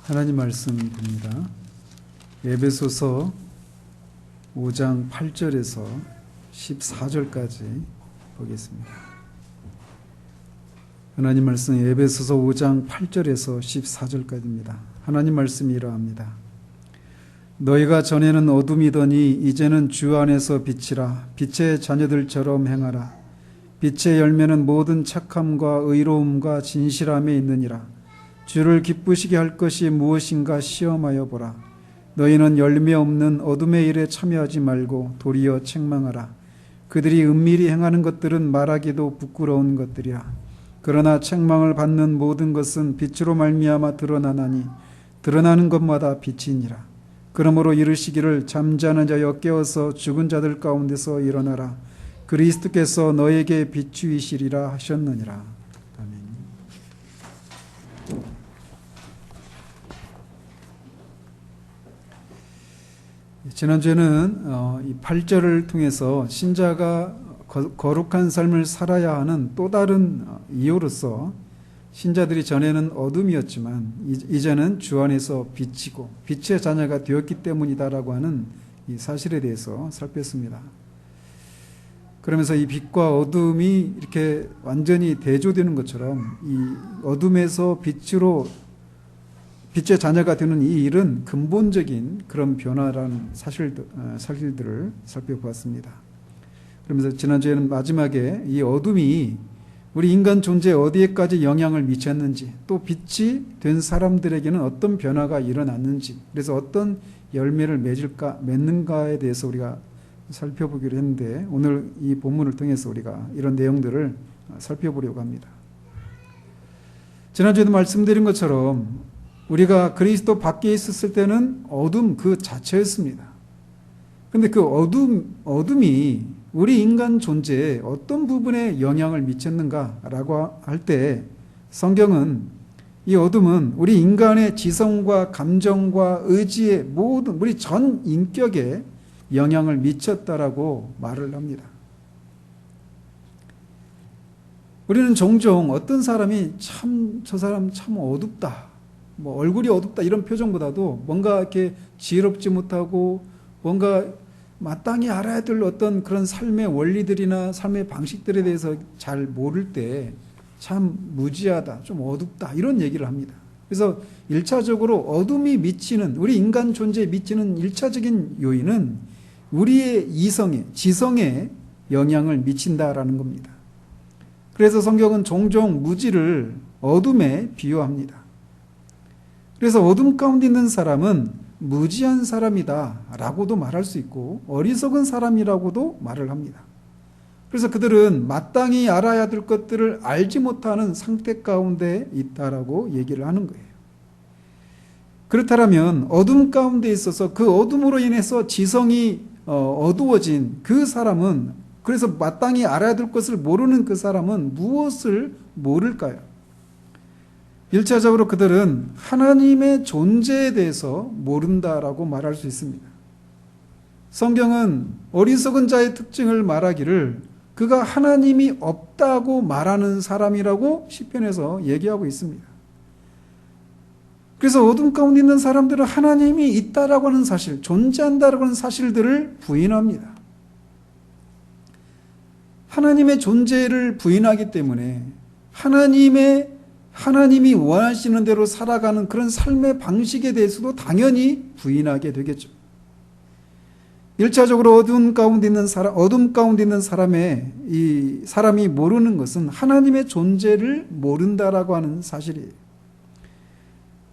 하나님 말씀 봅니다. 에베소서 5장 8절에서 14절까지 보겠습니다. 하나님 말씀 에베소서 5장 8절에서 14절까지입니다. 하나님 말씀이 이러합니다. 너희가 전에는 어둠이더니 이제는 주 안에서 빛이라. 빛의 자녀들처럼 행하라. 빛의 열매는 모든 착함과 의로움과 진실함에 있느니라. 주를 기쁘시게 할 것이 무엇인가 시험하여 보라. 너희는 열매 없는 어둠의 일에 참여하지 말고 도리어 책망하라. 그들이 은밀히 행하는 것들은 말하기도 부끄러운 것들이라. 그러나 책망을 받는 모든 것은 빛으로 말미암아 드러나나니 드러나는 것마다 빛이니라. 그러므로 이르시기를 잠자는 자여 깨어서 죽은 자들 가운데서 일어나라. 그리스도께서 너에게 비추이시리라 하셨느니라. 지난주에는 이 8절을 통해서 신자가 거룩한 삶을 살아야 하는 또 다른 이유로서 신자들이 전에는 어둠이었지만 이제는 주 안에서 빛이고 빛의 자녀가 되었기 때문이다라고 하는 이 사실에 대해서 살폈습니다. 그러면서 이 빛과 어둠이 이렇게 완전히 대조되는 것처럼 이 어둠에서 빛으로 빛의 자녀가 되는 이 일은 근본적인 그런 변화라는 사실들을 살펴보았습니다. 그러면서 지난주에는 마지막에 이 어둠이 우리 인간 존재에 어디에까지 영향을 미쳤는지, 또 빛이 된 사람들에게는 어떤 변화가 일어났는지, 그래서 어떤 열매를 맺는가에 대해서 우리가 살펴보기로 했는데, 오늘 이 본문을 통해서 우리가 이런 내용들을 살펴보려고 합니다. 지난주에도 말씀드린 것처럼 우리가 그리스도 밖에 있었을 때는 어둠 그 자체였습니다. 그런데 그 어둠이 우리 인간 존재에 어떤 부분에 영향을 미쳤는가라고 할 때 성경은 이 어둠은 우리 인간의 지성과 감정과 의지의 모든 우리 전 인격에 영향을 미쳤다라고 말을 합니다. 우리는 종종 어떤 사람이 저 사람 참 어둡다, 얼굴이 어둡다 이런 표정보다도 뭔가 이렇게 지혜롭지 못하고 뭔가 마땅히 알아야 될 어떤 그런 삶의 원리들이나 삶의 방식들에 대해서 잘 모를 때 참 무지하다, 좀 어둡다 이런 얘기를 합니다. 그래서 1차적으로 어둠이 미치는, 우리 인간 존재에 미치는 1차적인 요인은 우리의 이성에, 지성에 영향을 미친다라는 겁니다. 그래서 성경은 종종 무지를 어둠에 비유합니다. 그래서 어둠 가운데 있는 사람은 무지한 사람이다 라고도 말할 수 있고 어리석은 사람이라고도 말을 합니다. 그래서 그들은 마땅히 알아야 될 것들을 알지 못하는 상태 가운데 있다라고 얘기를 하는 거예요. 그렇다면 어둠 가운데 있어서 그 어둠으로 인해서 지성이 어두워진 그 사람은, 그래서 마땅히 알아야 될 것을 모르는 그 사람은 무엇을 모를까요? 1차적으로 그들은 하나님의 존재에 대해서 모른다라고 말할 수 있습니다. 성경은 어리석은 자의 특징을 말하기를 그가 하나님이 없다고 말하는 사람이라고 시편에서 얘기하고 있습니다. 그래서 어둠 가운데 있는 사람들은 하나님이 있다라고 하는 사실, 존재한다라고 하는 사실들을 부인합니다. 하나님의 존재를 부인하기 때문에 하나님이 원하시는 대로 살아가는 그런 삶의 방식에 대해서도 당연히 부인하게 되겠죠. 1차적으로 어둠 가운데 있는 사람이 모르는 것은 하나님의 존재를 모른다라고 하는 사실이에요.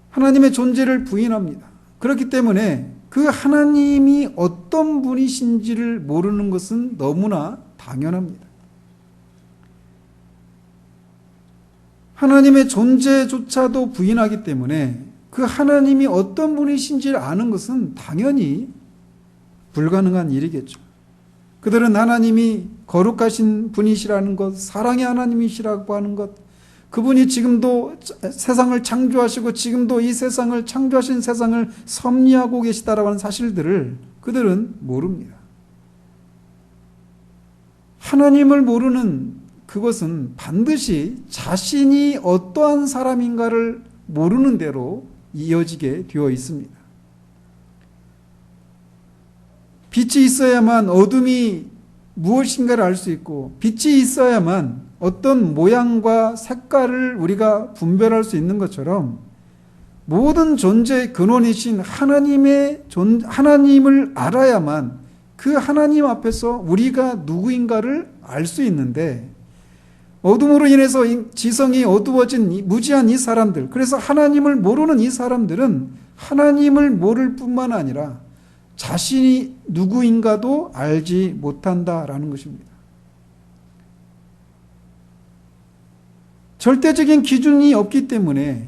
하나님의 존재를 부인합니다. 그렇기 때문에 그 하나님이 어떤 분이신지를 모르는 것은 너무나 당연합니다. 하나님의 존재조차도 부인하기 때문에 그 하나님이 어떤 분이신지를 아는 것은 당연히 불가능한 일이겠죠. 그들은 하나님이 거룩하신 분이시라는 것, 사랑의 하나님이시라고 하는 것, 그분이 지금도 세상을 창조하시고 지금도 이 세상을 창조하신 세상을 섭리하고 계시다라고 하는 사실들을 그들은 모릅니다. 하나님을 모르는 그것은 반드시 자신이 어떠한 사람인가를 모르는 대로 이어지게 되어 있습니다. 빛이 있어야만 어둠이 무엇인가를 알 수 있고, 빛이 있어야만 어떤 모양과 색깔을 우리가 분별할 수 있는 것처럼, 모든 존재의 근원이신 하나님을 알아야만 그 하나님 앞에서 우리가 누구인가를 알 수 있는데, 어둠으로 인해서 지성이 어두워진 무지한 이 사람들, 그래서 하나님을 모르는 이 사람들은 하나님을 모를 뿐만 아니라 자신이 누구인가도 알지 못한다라는 것입니다. 절대적인 기준이 없기 때문에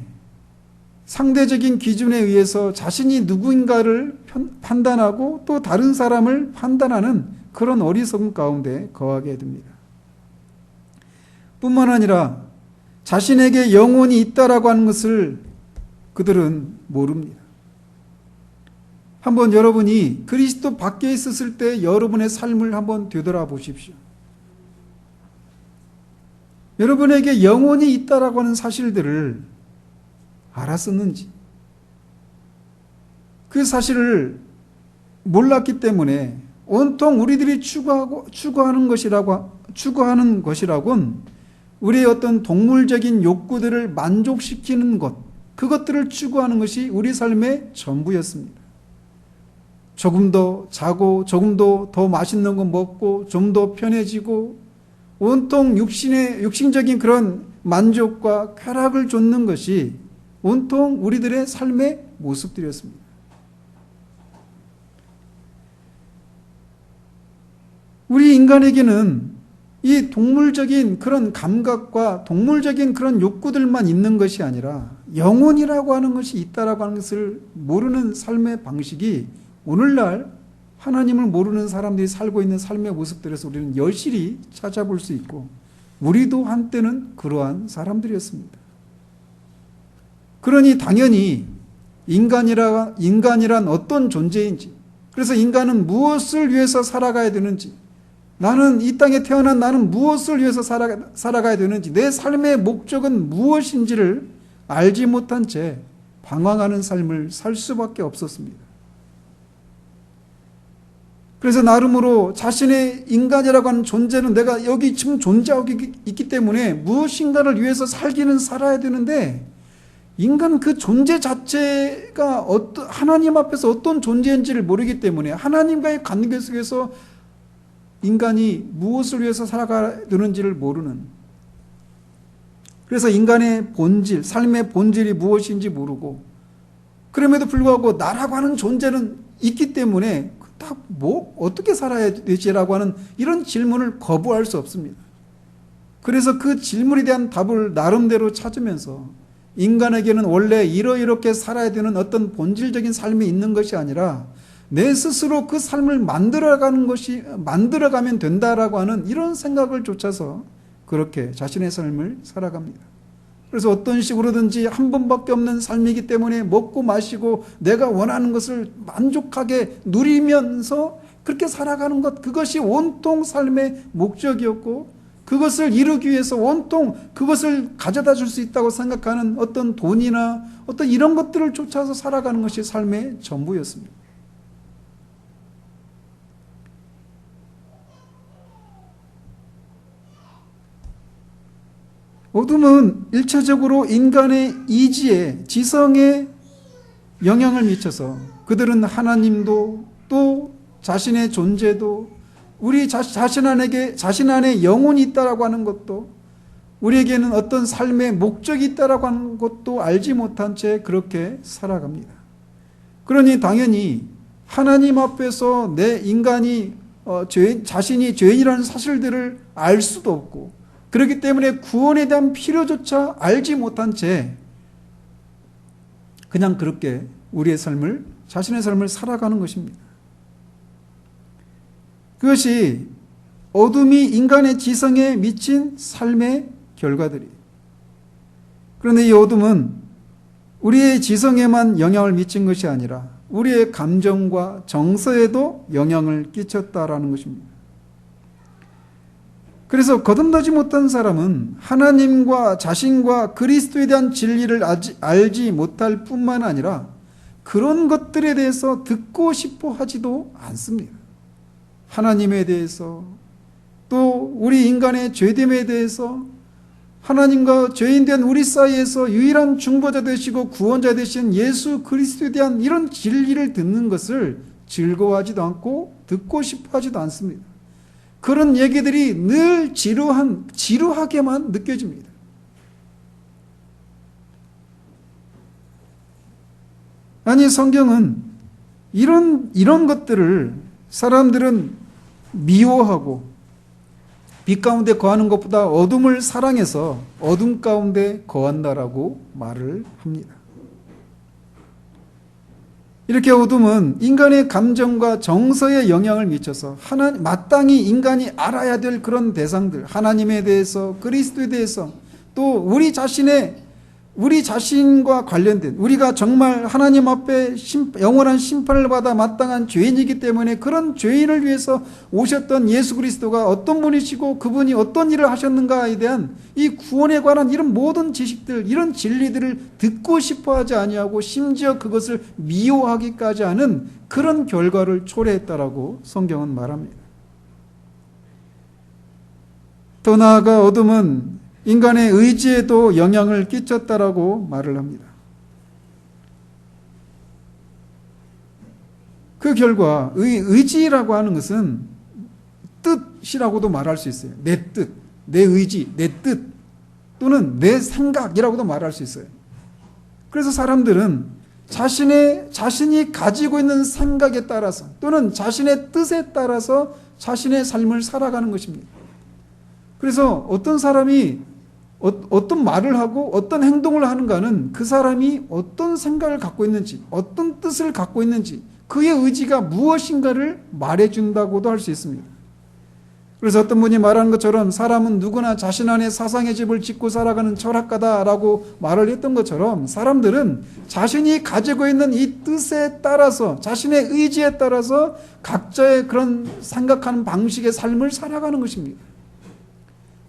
상대적인 기준에 의해서 자신이 누구인가를 판단하고 또 다른 사람을 판단하는 그런 어리석음 가운데 거하게 됩니다. 뿐만 아니라 자신에게 영혼이 있다라고 하는 것을 그들은 모릅니다. 한번 여러분이 그리스도 밖에 있었을 때 여러분의 삶을 한번 되돌아보십시오. 여러분에게 영혼이 있다라고 하는 사실들을 알았었는지, 그 사실을 몰랐기 때문에 온통 우리들이 추구하는 것이라곤 우리의 어떤 동물적인 욕구들을 만족시키는 것, 그것들을 추구하는 것이 우리 삶의 전부였습니다. 조금 더 자고, 조금 더 맛있는 거 먹고, 좀 더 편해지고, 온통 육신적인 그런 만족과 쾌락을 좇는 것이 온통 우리들의 삶의 모습들이었습니다. 우리 인간에게는 이 동물적인 그런 감각과 동물적인 그런 욕구들만 있는 것이 아니라 영혼이라고 하는 것이 있다라고 하는 것을 모르는 삶의 방식이 오늘날 하나님을 모르는 사람들이 살고 있는 삶의 모습들에서 우리는 여실히 찾아볼 수 있고, 우리도 한때는 그러한 사람들이었습니다. 그러니 당연히 인간이란 어떤 존재인지, 그래서 인간은 무엇을 위해서 살아가야 되는지, 나는 이 땅에 태어난 나는 무엇을 위해서 살아가야 되는지, 내 삶의 목적은 무엇인지를 알지 못한 채 방황하는 삶을 살 수밖에 없었습니다. 그래서 나름으로 자신의 인간이라고 하는 존재는 내가 여기 지금 존재하고 있기 때문에 무엇인가를 위해서 살기는 살아야 되는데, 인간 그 존재 자체가 하나님 앞에서 어떤 존재인지를 모르기 때문에 하나님과의 관계 속에서 인간이 무엇을 위해서 살아가야 되는지를 모르는, 그래서 인간의 본질, 삶의 본질이 무엇인지 모르고, 그럼에도 불구하고 나라고 하는 존재는 있기 때문에 어떻게 살아야 되지라고 하는 이런 질문을 거부할 수 없습니다. 그래서 그 질문에 대한 답을 나름대로 찾으면서 인간에게는 원래 이렇게 살아야 되는 어떤 본질적인 삶이 있는 것이 아니라 내 스스로 그 삶을 만들어가면 된다라고 하는 이런 생각을 쫓아서 그렇게 자신의 삶을 살아갑니다. 그래서 어떤 식으로든지 한 번밖에 없는 삶이기 때문에 먹고 마시고 내가 원하는 것을 만족하게 누리면서 그렇게 살아가는 것, 그것이 온통 삶의 목적이었고, 그것을 이루기 위해서 온통 그것을 가져다 줄 수 있다고 생각하는 어떤 돈이나 어떤 이런 것들을 쫓아서 살아가는 것이 삶의 전부였습니다. 어둠은 일차적으로 인간의 이지에, 지성에 영향을 미쳐서 그들은 하나님도 또 자신의 존재도 우리 자신 안에 영혼이 있다라고 하는 것도, 우리에게는 어떤 삶의 목적이 있다라고 하는 것도 알지 못한 채 그렇게 살아갑니다. 그러니 당연히 하나님 앞에서 내 인간이 자신이 죄인이라는 사실들을 알 수도 없고, 그렇기 때문에 구원에 대한 필요조차 알지 못한 채 그냥 그렇게 자신의 삶을 살아가는 것입니다. 그것이 어둠이 인간의 지성에 미친 삶의 결과들이에요. 그런데 이 어둠은 우리의 지성에만 영향을 미친 것이 아니라 우리의 감정과 정서에도 영향을 끼쳤다라는 것입니다. 그래서 거듭나지 못한 사람은 하나님과 자신과 그리스도에 대한 진리를 알지 못할 뿐만 아니라 그런 것들에 대해서 듣고 싶어 하지도 않습니다. 하나님에 대해서, 또 우리 인간의 죄됨에 대해서, 하나님과 죄인 된 우리 사이에서 유일한 중보자 되시고 구원자 되신 예수 그리스도에 대한 이런 진리를 듣는 것을 즐거워하지도 않고 듣고 싶어 하지도 않습니다. 그런 얘기들이 늘 지루하게만 느껴집니다. 아니, 성경은 이런 것들을 사람들은 미워하고 빛 가운데 거하는 것보다 어둠을 사랑해서 어둠 가운데 거한다라고 말을 합니다. 이렇게 어둠은 인간의 감정과 정서에 영향을 미쳐서 마땅히 인간이 알아야 될 그런 대상들, 하나님에 대해서, 그리스도에 대해서, 또 우리 자신과 관련된, 우리가 정말 하나님 앞에 영원한 심판을 받아 마땅한 죄인이기 때문에 그런 죄인을 위해서 오셨던 예수 그리스도가 어떤 분이시고 그분이 어떤 일을 하셨는가에 대한 이 구원에 관한 이런 모든 지식들, 이런 진리들을 듣고 싶어 하지 아니하고 심지어 그것을 미워하기까지 하는 그런 결과를 초래했다라고 성경은 말합니다. 더 나아가 어둠은 인간의 의지에도 영향을 끼쳤다라고 말을 합니다. 그 결과 의지라고 하는 것은 뜻이라고도 말할 수 있어요. 내 뜻, 내 의지, 내 뜻 또는 내 생각이라고도 말할 수 있어요. 그래서 사람들은 자신이 가지고 있는 생각에 따라서 또는 자신의 뜻에 따라서 자신의 삶을 살아가는 것입니다. 그래서 어떤 사람이 어떤 말을 하고 어떤 행동을 하는가는 그 사람이 어떤 생각을 갖고 있는지, 어떤 뜻을 갖고 있는지, 그의 의지가 무엇인가를 말해준다고도 할 수 있습니다. 그래서 어떤 분이 말하는 것처럼 사람은 누구나 자신 안에 사상의 집을 짓고 살아가는 철학가다라고 말을 했던 것처럼 사람들은 자신이 가지고 있는 이 뜻에 따라서, 자신의 의지에 따라서 각자의 그런 생각하는 방식의 삶을 살아가는 것입니다.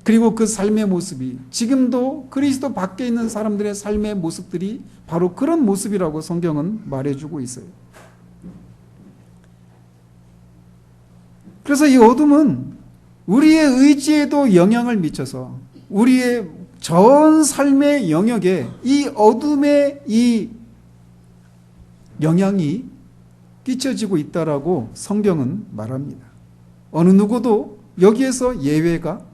그리고 그 삶의 모습이 지금도 그리스도 밖에 있는 사람들의 삶의 모습들이 바로 그런 모습이라고 성경은 말해주고 있어요. 그래서 이 어둠은 우리의 의지에도 영향을 미쳐서 우리의 전 삶의 영역에 이 어둠의 이 영향이 끼쳐지고 있다라고 성경은 말합니다. 어느 누구도 여기에서 예외가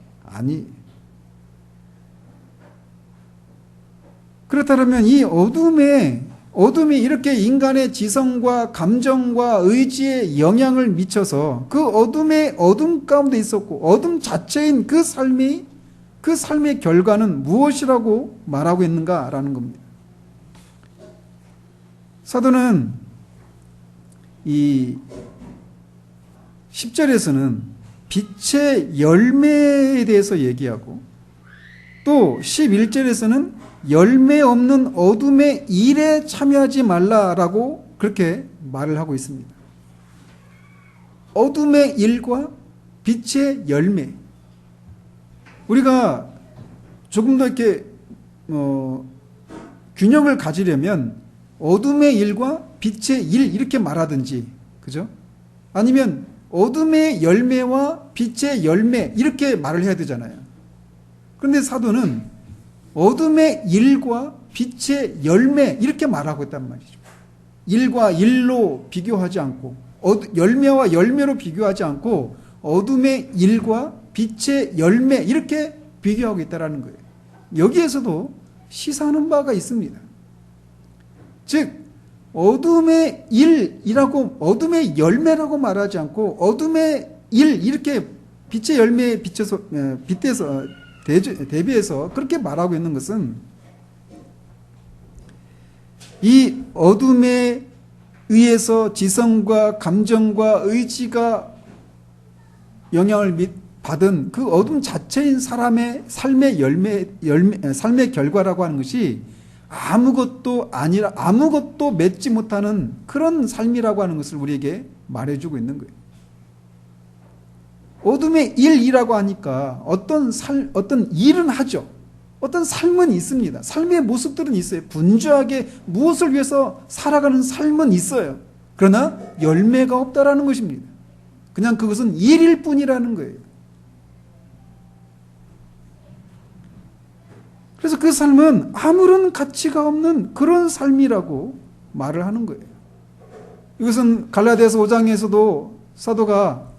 그렇다면 이 어둠이 이렇게 인간의 지성과 감정과 의지에 영향을 미쳐서 그 어둠 가운데 있었고 어둠 자체인 그 삶의 결과는 무엇이라고 말하고 있는가라는 겁니다. 사도는 이 10절에서는 빛의 열매에 대해서 얘기하고 또 11절에서는 열매 없는 어둠의 일에 참여하지 말라라고 그렇게 말을 하고 있습니다. 어둠의 일과 빛의 열매. 우리가 조금 더 이렇게 균형을 가지려면 어둠의 일과 빛의 일 이렇게 말하든지, 그죠? 아니면 어둠의 열매와 빛의 열매 이렇게 말을 해야 되잖아요. 그런데 사도는 어둠의 일과 빛의 열매 이렇게 말하고 있단 말이죠. 일과 일로 비교하지 않고 열매와 열매로 비교하지 않고 어둠의 일과 빛의 열매 이렇게 비교하고 있다는 거예요. 여기에서도 시사하는 바가 있습니다. 즉 어둠의 일이라고 어둠의 열매라고 말하지 않고 어둠의 일 이렇게 빛의 열매에 빗대서 대비해서 그렇게 말하고 있는 것은 이 어둠에 의해서 지성과 감정과 의지가 영향을 받은 그 어둠 자체인 사람의 삶의 삶의 결과라고 하는 것이 아무것도 아니라 아무것도 맺지 못하는 그런 삶이라고 하는 것을 우리에게 말해주고 있는 거예요. 어둠의 일이라고 하니까 어떤 일은 하죠. 어떤 삶은 있습니다. 삶의 모습들은 있어요. 분주하게 무엇을 위해서 살아가는 삶은 있어요. 그러나 열매가 없다라는 것입니다. 그냥 그것은 일일 뿐이라는 거예요. 그래서 그 삶은 아무런 가치가 없는 그런 삶이라고 말을 하는 거예요. 이것은 갈라디아서 5장에서도 사도가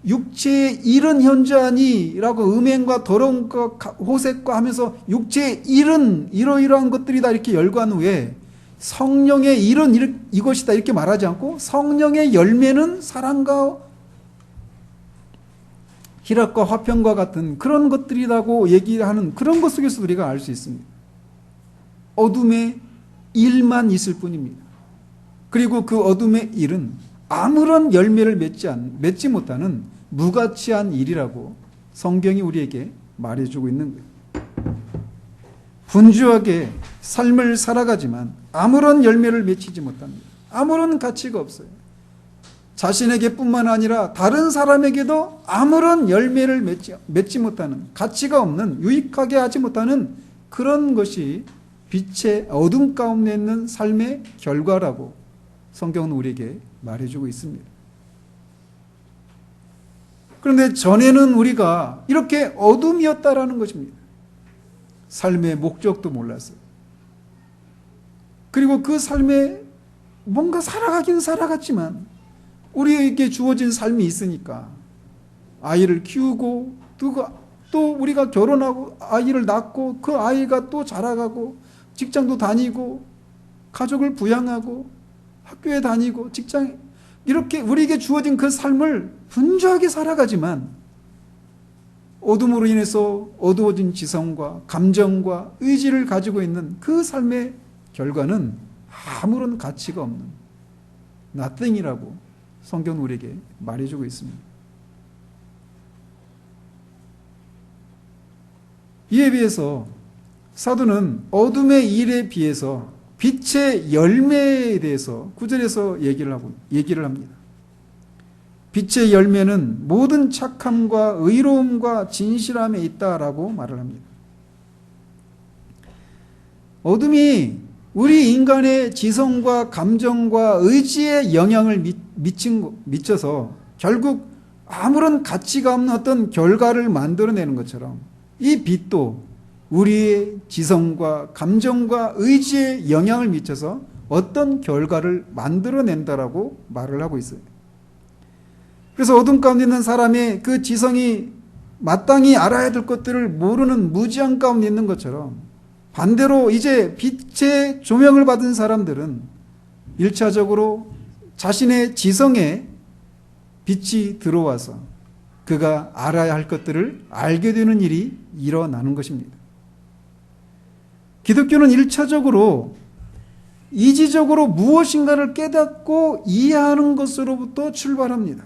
육체의 일은 현저하니라고 음행과 더러운 것, 호색과 하면서 육체의 일은 이러이러한 것들이다 이렇게 열거한 후에 성령의 일은 이것이다 이렇게 말하지 않고 성령의 열매는 사랑과 희락과 화평과 같은 그런 것들이라고 얘기하는 그런 것 속에서 우리가 알 수 있습니다. 어둠의 일만 있을 뿐입니다. 그리고 그 어둠의 일은 아무런 열매를 맺지 못하는 무가치한 일이라고 성경이 우리에게 말해주고 있는 거예요. 분주하게 삶을 살아가지만 아무런 열매를 맺히지 못합니다. 아무런 가치가 없어요. 자신에게뿐만 아니라 다른 사람에게도 아무런 열매를 맺지 못하는, 가치가 없는, 유익하게 하지 못하는 그런 것이 빛의 어둠 가운데 있는 삶의 결과라고 성경은 우리에게 말해주고 있습니다. 그런데 전에는 우리가 이렇게 어둠이었다라는 것입니다. 삶의 목적도 몰랐어요. 그리고 그 삶에 뭔가 살아가긴 살아갔지만 우리에게 주어진 삶이 있으니까 아이를 키우고 또 우리가 결혼하고 아이를 낳고 그 아이가 또 자라가고 직장도 다니고 가족을 부양하고 학교에 다니고 직장 이렇게 우리에게 주어진 그 삶을 분주하게 살아가지만 어둠으로 인해서 어두워진 지성과 감정과 의지를 가지고 있는 그 삶의 결과는 아무런 가치가 없는 nothing이라고 성경은 우리에게 말해주고 있습니다. 이에 비해서 사도는 어둠의 일에 비해서 빛의 열매에 대해서 9절에서 얘기를 합니다. 빛의 열매는 모든 착함과 의로움과 진실함에 있다라고 말을 합니다. 어둠이 우리 인간의 지성과 감정과 의지에 영향을 미쳐서 결국 아무런 가치가 없는 어떤 결과를 만들어내는 것처럼 이 빛도 우리의 지성과 감정과 의지에 영향을 미쳐서 어떤 결과를 만들어낸다라고 말을 하고 있어요. 그래서 어둠 가운데 있는 사람의 그 지성이 마땅히 알아야 될 것들을 모르는 무지한 가운데 있는 것처럼 반대로 이제 빛의 조명을 받은 사람들은 1차적으로 자신의 지성에 빛이 들어와서 그가 알아야 할 것들을 알게 되는 일이 일어나는 것입니다. 기독교는 1차적으로 이지적으로 무엇인가를 깨닫고 이해하는 것으로부터 출발합니다.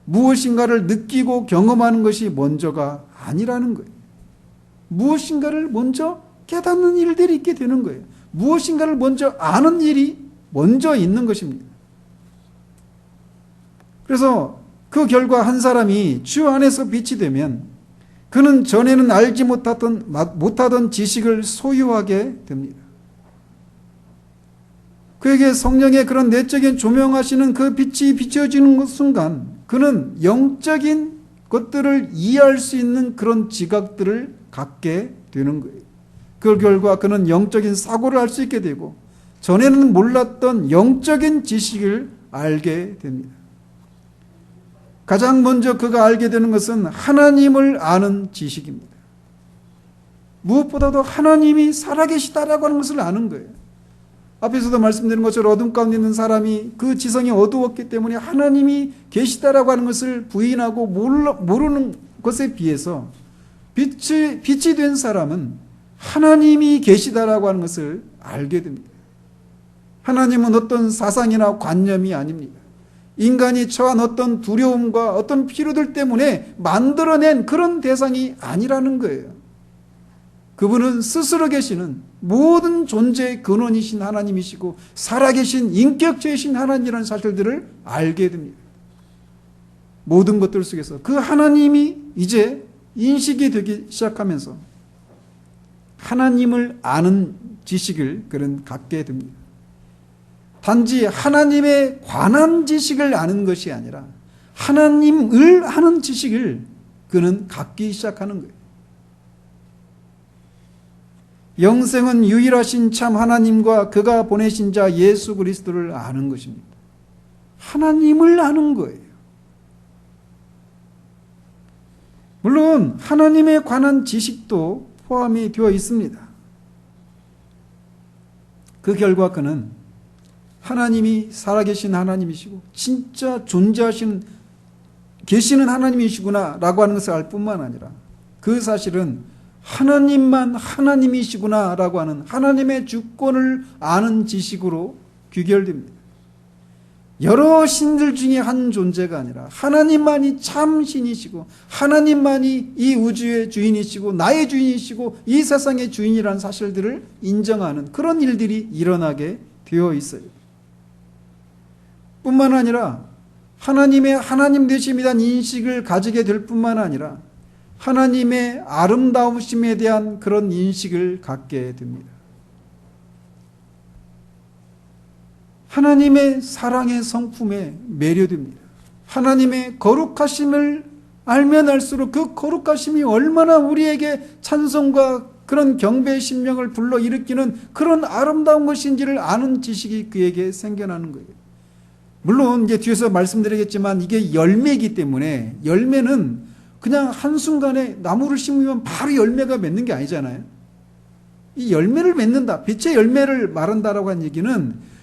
무엇인가를 느끼고 경험하는 것이 먼저가 아니라는 거예요. 무엇인가를 먼저 깨닫는 일들이 있게 되는 거예요. 무엇인가를 먼저 아는 일이 먼저 있는 것입니다. 그래서 그 결과 한 사람이 주 안에서 빛이 되면 그는 전에는 알지 못하던 지식을 소유하게 됩니다. 그에게 성령의 그런 내적인 조명하시는 그 빛이 비춰지는 순간 그는 영적인 것들을 이해할 수 있는 그런 지각들을 갖게 되는 거예요. 그 결과 그는 영적인 사고를 할 수 있게 되고 전에는 몰랐던 영적인 지식을 알게 됩니다. 가장 먼저 그가 알게 되는 것은 하나님을 아는 지식입니다. 무엇보다도 하나님이 살아계시다라고 하는 것을 아는 거예요. 앞에서도 말씀드린 것처럼 어둠 가운데 있는 사람이 그 지성이 어두웠기 때문에 하나님이 계시다라고 하는 것을 부인하고 모르는 것에 비해서 빛이 된 사람은 하나님이 계시다라고 하는 것을 알게 됩니다. 하나님은 어떤 사상이나 관념이 아닙니다. 인간이 처한 어떤 두려움과 어떤 필요들 때문에 만들어낸 그런 대상이 아니라는 거예요. 그분은 스스로 계시는 모든 존재의 근원이신 하나님이시고 살아계신 인격체이신 하나님이라는 사실들을 알게 됩니다. 모든 것들 속에서 그 하나님이 이제 인식이 되기 시작하면서 하나님을 아는 지식을 그는 갖게 됩니다. 단지 하나님에 관한 지식을 아는 것이 아니라 하나님을 아는 지식을 그는 갖기 시작하는 거예요. 영생은 유일하신 참 하나님과 그가 보내신 자 예수 그리스도를 아는 것입니다. 하나님을 아는 거예요. 물론 하나님에 관한 지식도 포함이 되어 있습니다. 그 결과 그는 하나님이 살아계신 하나님이시고 진짜 계시는 하나님이시구나 라고 하는 것을 알 뿐만 아니라 그 사실은 하나님만 하나님이시구나 라고 하는 하나님의 주권을 아는 지식으로 귀결됩니다. 여러 신들 중에 한 존재가 아니라 하나님만이 참 신이시고 하나님만이 이 우주의 주인이시고 나의 주인이시고 이 세상의 주인이라는 사실들을 인정하는 그런 일들이 일어나게 되어 있어요. 뿐만 아니라 하나님의 하나님 되심에 대한 인식을 가지게 될 뿐만 아니라 하나님의 아름다우심에 대한 그런 인식을 갖게 됩니다. 하나님의 사랑의 성품에 매료됩니다. 하나님의 거룩하심을 알면 알수록 그 거룩하심이 얼마나 우리에게 찬송과 그런 경배의 심령을 불러일으키는 그런 아름다운 것인지를 아는 지식이 그에게 생겨나는 거예요. 물론 이제 뒤에서 말씀드리겠지만 이게 열매이기 때문에 열매는 그냥 한순간에 나무를 심으면 바로 열매가 맺는 게 아니잖아요. 이 열매를 맺는다. 빛의 열매를 말한다라고 한 얘기는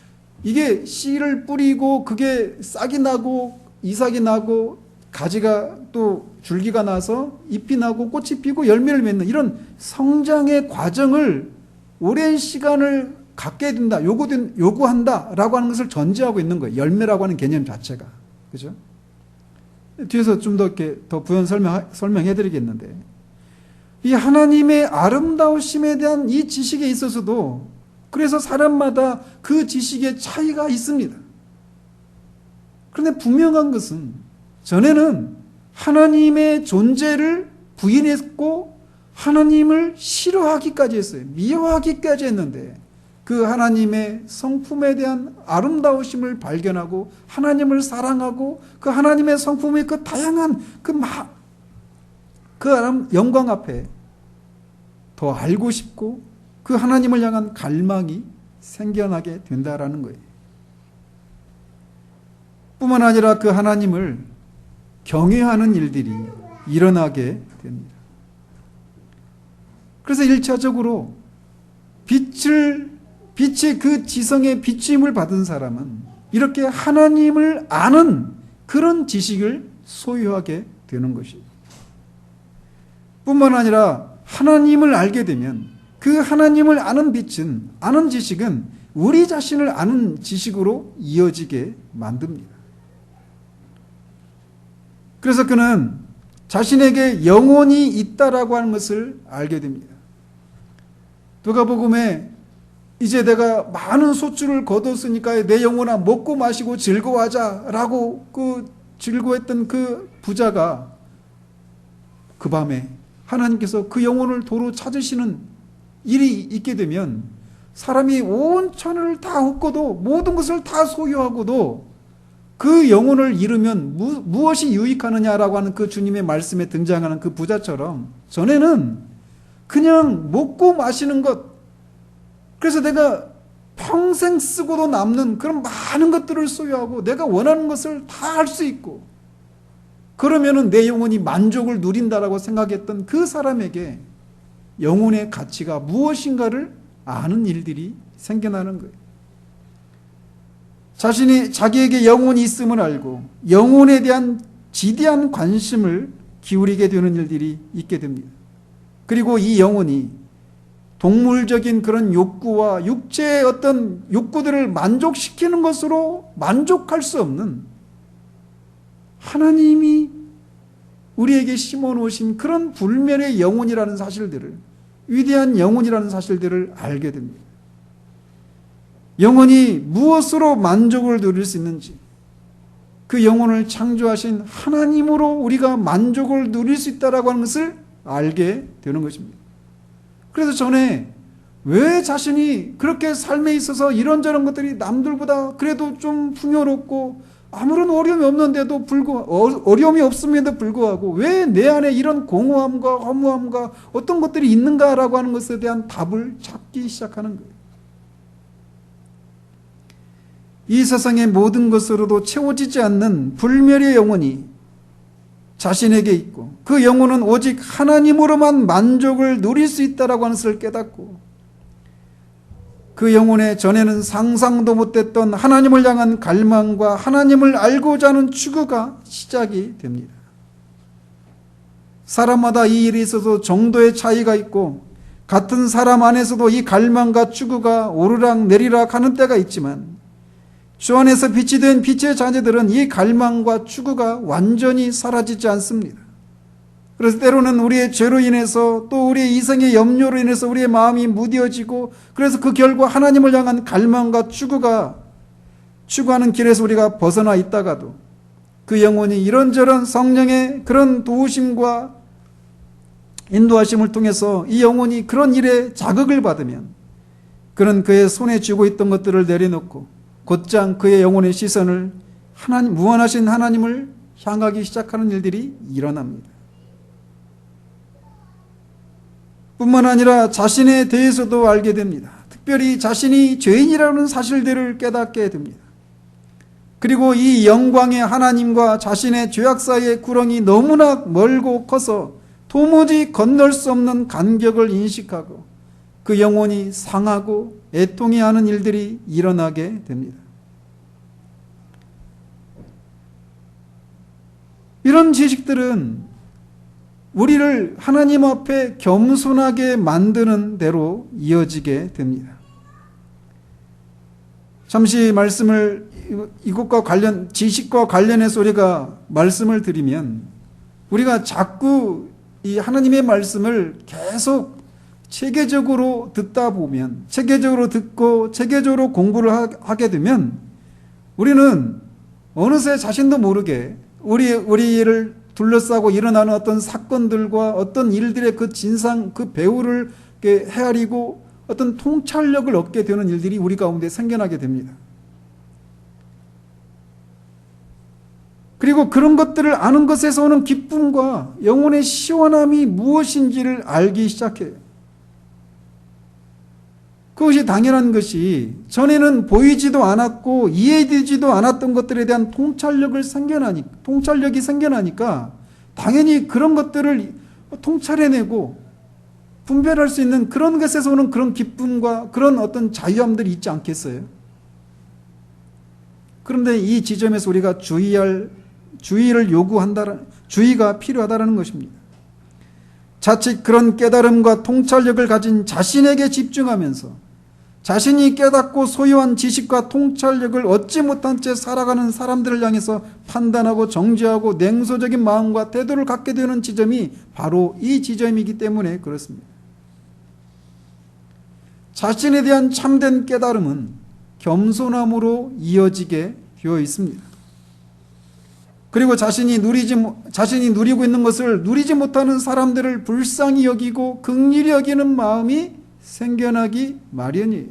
이게 씨를 뿌리고 그게 싹이 나고 이삭이 나고 가지가 또 줄기가 나서 잎이 나고 꽃이 피고 열매를 맺는 이런 성장의 과정을 오랜 시간을 갖게 된다, 요구한다라고 하는 것을 전제하고 있는 거예요. 열매라고 하는 개념 자체가. 그죠? 뒤에서 좀 더 이렇게 더 부연 설명해 드리겠는데 이 하나님의 아름다우심에 대한 이 지식에 있어서도 그래서 사람마다 그 지식의 차이가 있습니다. 그런데 분명한 것은 전에는 하나님의 존재를 부인했고 하나님을 싫어하기까지 했어요. 미워하기까지 했는데 그 하나님의 성품에 대한 아름다우심을 발견하고 하나님을 사랑하고 그 하나님의 성품의 그 다양한 그 영광 앞에 더 알고 싶고 그 하나님을 향한 갈망이 생겨나게 된다라는 거예요. 뿐만 아니라 그 하나님을 경외하는 일들이 일어나게 됩니다. 그래서 1차적으로 빛의 그 지성의 비추임을 받은 사람은 이렇게 하나님을 아는 그런 지식을 소유하게 되는 것이에요. 뿐만 아니라 하나님을 알게 되면 그 하나님을 아는 빛은, 아는 지식은 우리 자신을 아는 지식으로 이어지게 만듭니다. 그래서 그는 자신에게 영혼이 있다라고 하는 것을 알게 됩니다. 누가복음에 이제 내가 많은 소출을 거뒀으니까 내 영혼아 먹고 마시고 즐거워하자라고 그 즐거워했던 그 부자가 그 밤에 하나님께서 그 영혼을 도로 찾으시는 일이 있게 되면 사람이 온 천을 다 얻고도 모든 것을 다 소유하고도 그 영혼을 잃으면 무엇이 유익하느냐라고 하는 그 주님의 말씀에 등장하는 그 부자처럼 전에는 그냥 먹고 마시는 것, 그래서 내가 평생 쓰고도 남는 그런 많은 것들을 소유하고 내가 원하는 것을 다 할 수 있고 그러면은 내 영혼이 만족을 누린다라고 생각했던 그 사람에게 영혼의 가치가 무엇인가를 아는 일들이 생겨나는 거예요. 자기에게 영혼이 있음을 알고 영혼에 대한 지대한 관심을 기울이게 되는 일들이 있게 됩니다. 그리고 이 영혼이 동물적인 그런 욕구와 육체의 어떤 욕구들을 만족시키는 것으로 만족할 수 없는 하나님이 우리에게 심어놓으신 그런 불멸의 영혼이라는 사실들을, 위대한 영혼이라는 사실들을 알게 됩니다. 영혼이 무엇으로 만족을 누릴 수 있는지, 그 영혼을 창조하신 하나님으로 우리가 만족을 누릴 수 있다라고 하는 것을 알게 되는 것입니다. 그래서 전에 왜 자신이 그렇게 삶에 있어서 이런저런 것들이 남들보다 그래도 좀 풍요롭고 아무런 어려움이 없는데도 어려움이 없음에도 불구하고 왜 내 안에 이런 공허함과 허무함과 어떤 것들이 있는가라고 하는 것에 대한 답을 찾기 시작하는 거예요. 이 세상의 모든 것으로도 채워지지 않는 불멸의 영혼이 자신에게 있고 그 영혼은 오직 하나님으로만 만족을 누릴 수 있다라고 하는 것을 깨닫고 그 영혼의 전에는 상상도 못했던 하나님을 향한 갈망과 하나님을 알고자 하는 추구가 시작이 됩니다. 사람마다 이 일에 있어서 정도의 차이가 있고 같은 사람 안에서도 이 갈망과 추구가 오르락 내리락 하는 때가 있지만 주 안에서 빛이 된 빛의 자녀들은 이 갈망과 추구가 완전히 사라지지 않습니다. 그래서 때로는 우리의 죄로 인해서 또 우리의 이성의 염려로 인해서 우리의 마음이 무뎌지고 그래서 그 결과 하나님을 향한 갈망과 추구하는 길에서 우리가 벗어나 있다가도 그 영혼이 이런저런 성령의 그런 도우심과 인도하심을 통해서 이 영혼이 그런 일에 자극을 받으면 그는 그의 손에 쥐고 있던 것들을 내려놓고 곧장 그의 영혼의 시선을 무한하신 하나님을 향하기 시작하는 일들이 일어납니다. 뿐만 아니라 자신에 대해서도 알게 됩니다. 특별히 자신이 죄인이라는 사실들을 깨닫게 됩니다. 그리고 이 영광의 하나님과 자신의 죄악 사이의 구렁이 너무나 멀고 커서 도무지 건널 수 없는 간격을 인식하고 그 영혼이 상하고 애통해하는 일들이 일어나게 됩니다. 이런 지식들은 우리를 하나님 앞에 겸손하게 만드는 대로 이어지게 됩니다. 잠시 말씀을 이것과 지식과 관련해서 우리가 말씀을 드리면 우리가 자꾸 이 하나님의 말씀을 계속 체계적으로 듣다 보면 체계적으로 듣고 체계적으로 공부를 하게 되면 우리는 어느새 자신도 모르게 우리를 둘러싸고 일어나는 어떤 사건들과 어떤 일들의 그 진상, 그 배후를 헤아리고 어떤 통찰력을 얻게 되는 일들이 우리 가운데 생겨나게 됩니다. 그리고 그런 것들을 아는 것에서 오는 기쁨과 영혼의 시원함이 무엇인지를 알기 시작해요. 그것이 당연한 것이 전에는 보이지도 않았고 이해되지도 않았던 것들에 대한 통찰력이 생겨나니까 당연히 그런 것들을 통찰해내고 분별할 수 있는 그런 것에서 오는 그런 기쁨과 그런 어떤 자유함들이 있지 않겠어요? 그런데 이 지점에서 우리가 주의가 필요하다는 것입니다. 자칫 그런 깨달음과 통찰력을 가진 자신에게 집중하면서 자신이 깨닫고 소유한 지식과 통찰력을 얻지 못한 채 살아가는 사람들을 향해서 판단하고 정죄하고 냉소적인 마음과 태도를 갖게 되는 지점이 바로 이 지점이기 때문에 그렇습니다. 자신에 대한 참된 깨달음은 겸손함으로 이어지게 되어 있습니다. 그리고 자신이 누리고 있는 것을 누리지 못하는 사람들을 불쌍히 여기고 긍휼히 여기는 마음이 생겨나기 마련이에요.